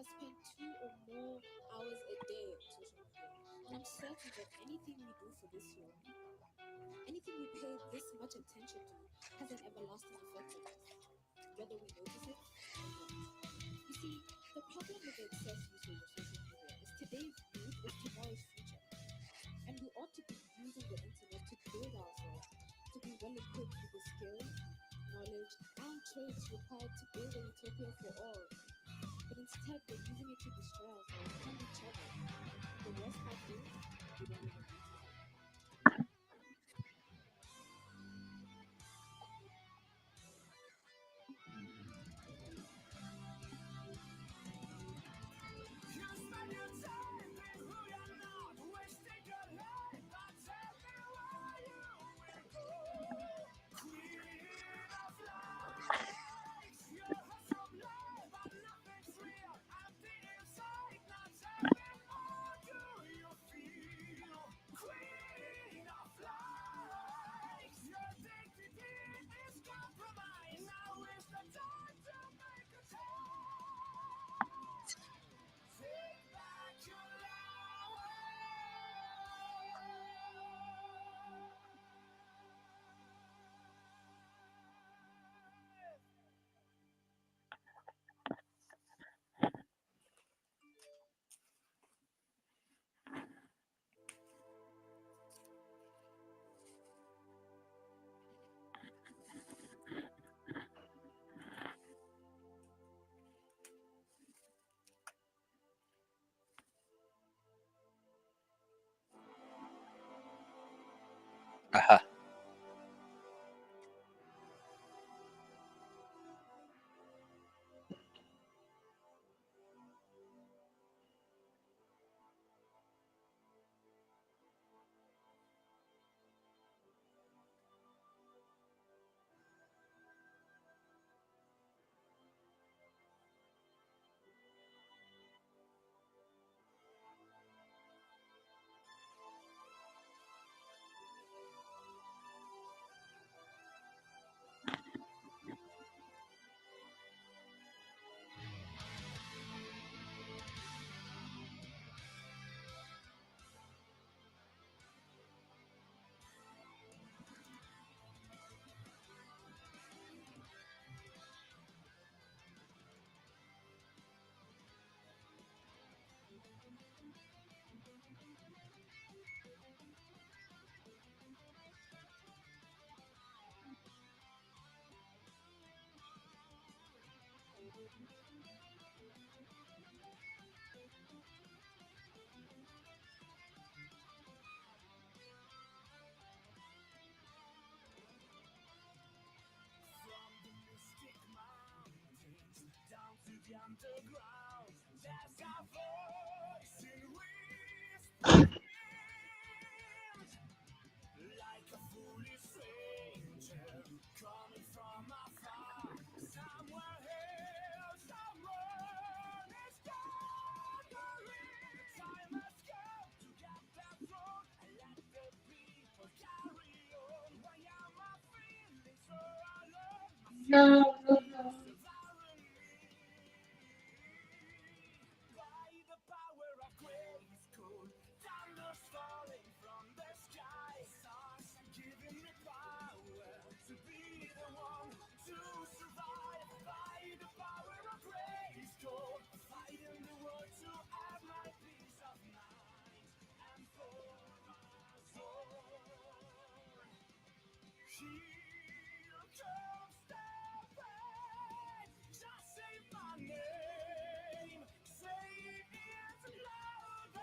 has spent 2 or more hours a day on social media. And I'm certain that anything we do for this long, anything we pay this much attention to, has an everlasting effect on us, whether we notice it or not. You see, the problem with the excess usage of social media is today's youth is tomorrow's future. And we ought to be using the internet to build ourselves, to be well equipped with the skills, knowledge, and traits required to build a utopia for all. But instead, we're using it to destroy ourselves and each other. And the worst part is, we don't even notice it. You spend your time being who you're not, wasting your life, but tell me where you will go. Queen of lights, your hustle life, but nothing's real. Empty inside, not tell me how do you feel. Queen of lights, your dignity is compromised. Now is the time to make a choice. Take back your life. Aha. From the mystic mountains down to the underground, there's a voice in whispers, like a foolish stranger coming from afar. Somewhere here, someone is gathering. Time has come to get that throne and let the people carry on. Why am I feeling so alone? By the power of Grayskull, thunder's falling from the sky. Stars are giving me power to be the one to survive. By the power of Grayskull, fighting the world to have my peace of mind and for us all. Here comes the pain. Just say my name. Say it louder.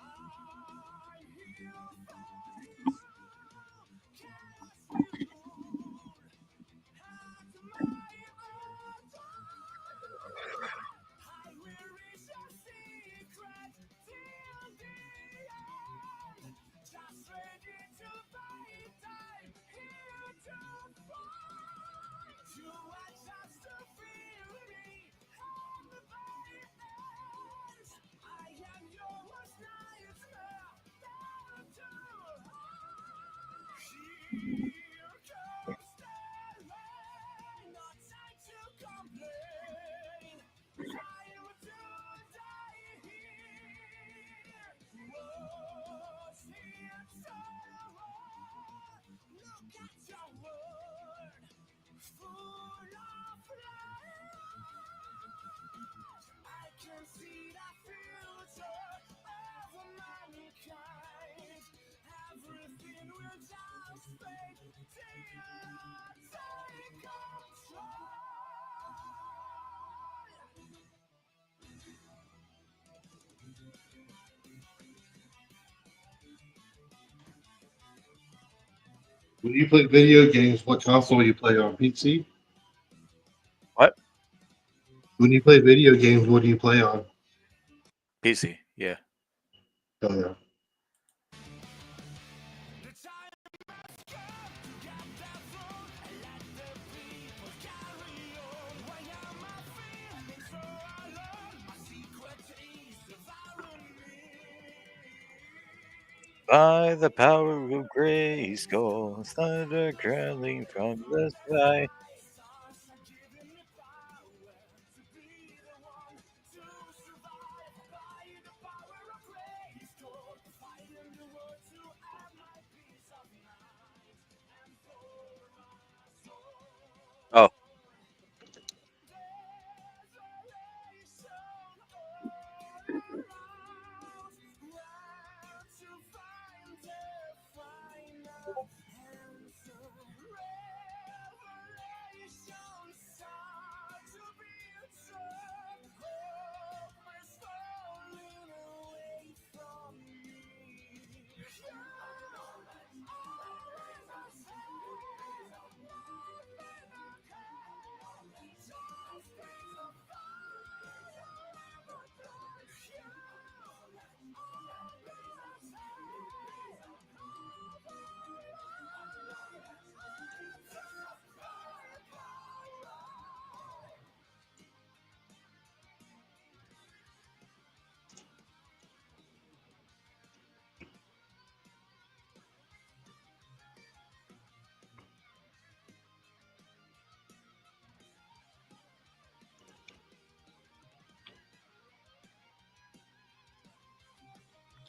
I'm here for you. Cast you at my altar. I will reach your secret till the end. Just ready to fight, time here to fight. You are just to feel me on the very edge. I am your worst nightmare, down to hide. When you play video games, what console you play on? PC? What? When you play video games, what do you play on? PC. Yeah. Oh, yeah. By the power of grace, goes thunder crawling from the sky. Oh.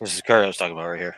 This is the card I was talking about right here.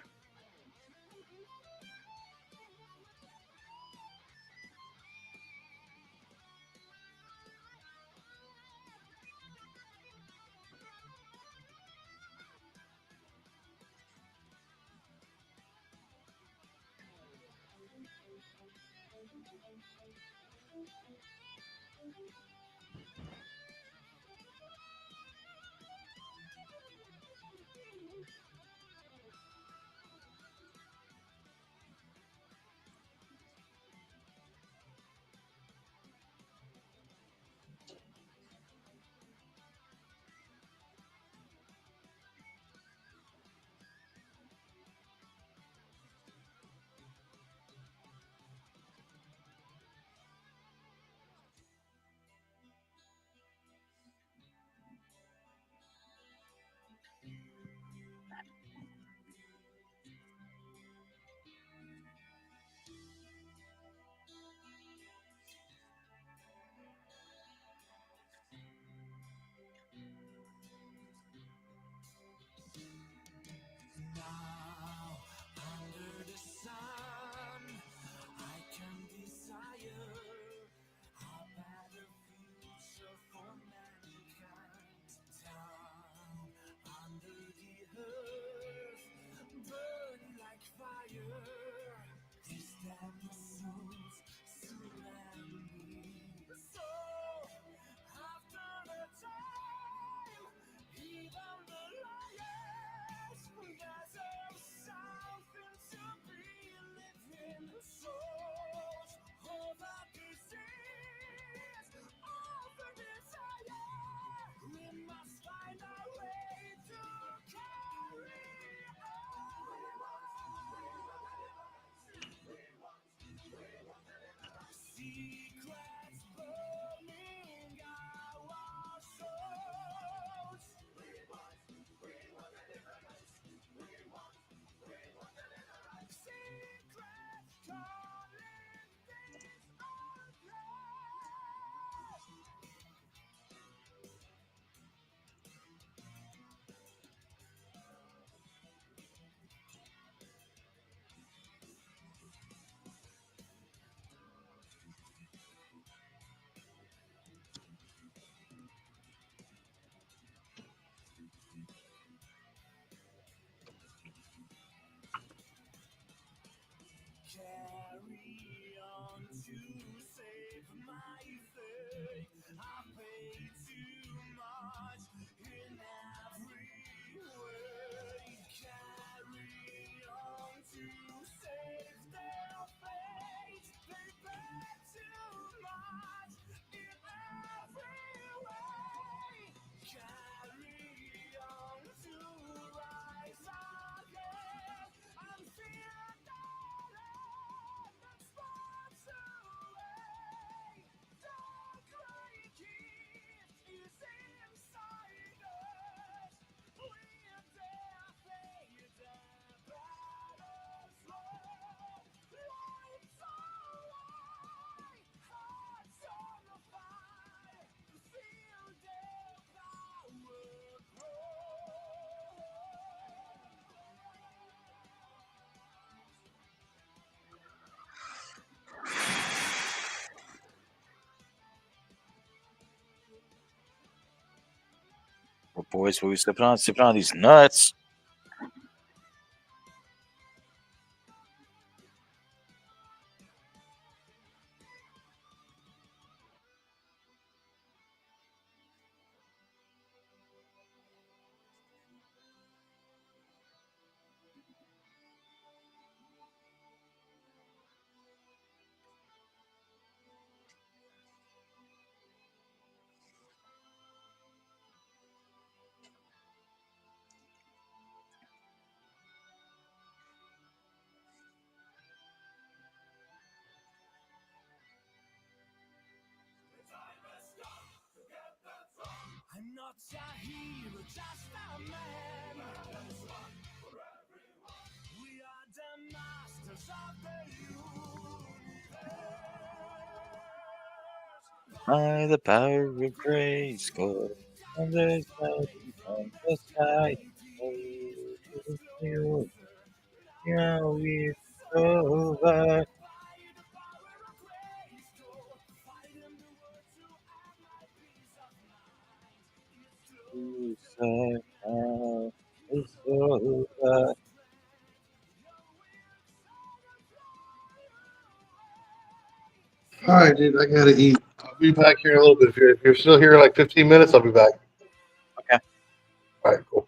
boys, what we sipping on? Sipping on these nuts. I'm not a hero, just a man. We are the masters of the universe. By the power of grace, go on the side, on the side. You, now it's over. It's over. It's over. All right, dude. I gotta eat. I'll be back here in a little bit. If you're still here in like 15 minutes, I'll be back. Okay. All right, cool.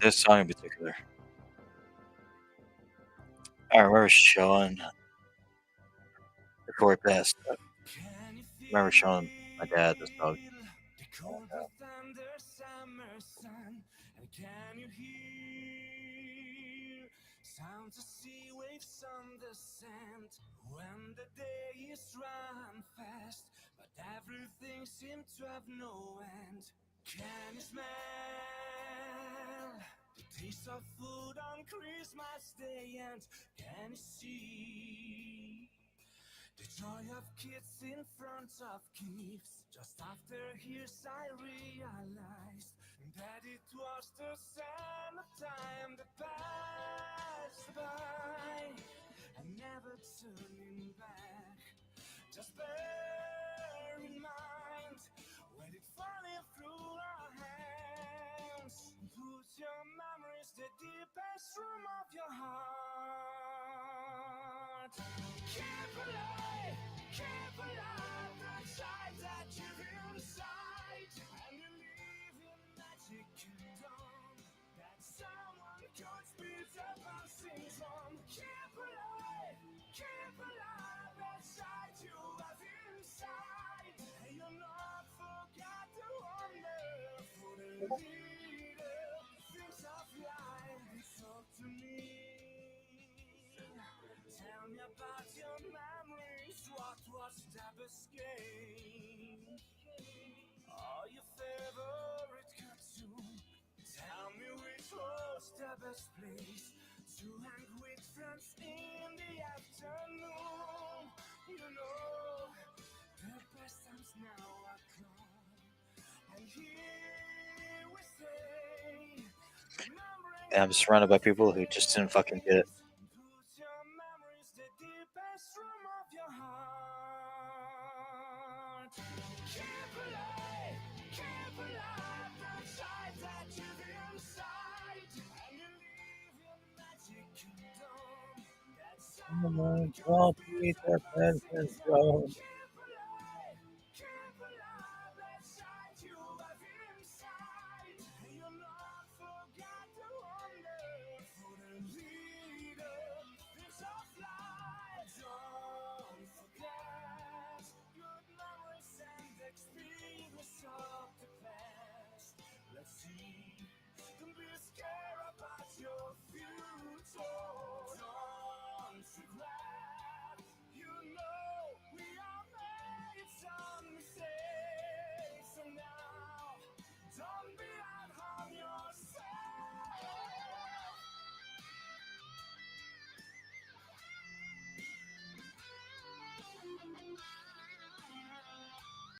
This song in particular. I remember showing before he passed. I remember showing my dad this song. The cold breath under summer sun. And can you hear sounds of sea waves on the sand? When the days run fast, but everything seems to have no end. Can you smell the taste of food on Christmas Day? And can you see the joy of kids in front of gifts? Just after years I realized that it was the sign of time that passed by, and never turning back. Just bear in mind when it falling through our hands. Put your memories the deepest room of your heart. Keep alive the child that you're inside, and you live in magic kingdom that someone could speed up and sings from. Keep alive that child you have inside, and you'll not forget the wonderful little things of life. Talk to me. Tell me about your memories. What was the best game? Or your favorite cartoon? Tell me which was the best place to hang with friends in the afternoon. You know, the best times now are gone, and here we stay, remembering. And I'm surrounded by people who just didn't fucking get it. Put your memories the deepest room of your heart. Keep alive the child that you've inside, and you live in magic kingdom that someone Won't be the best as well. keep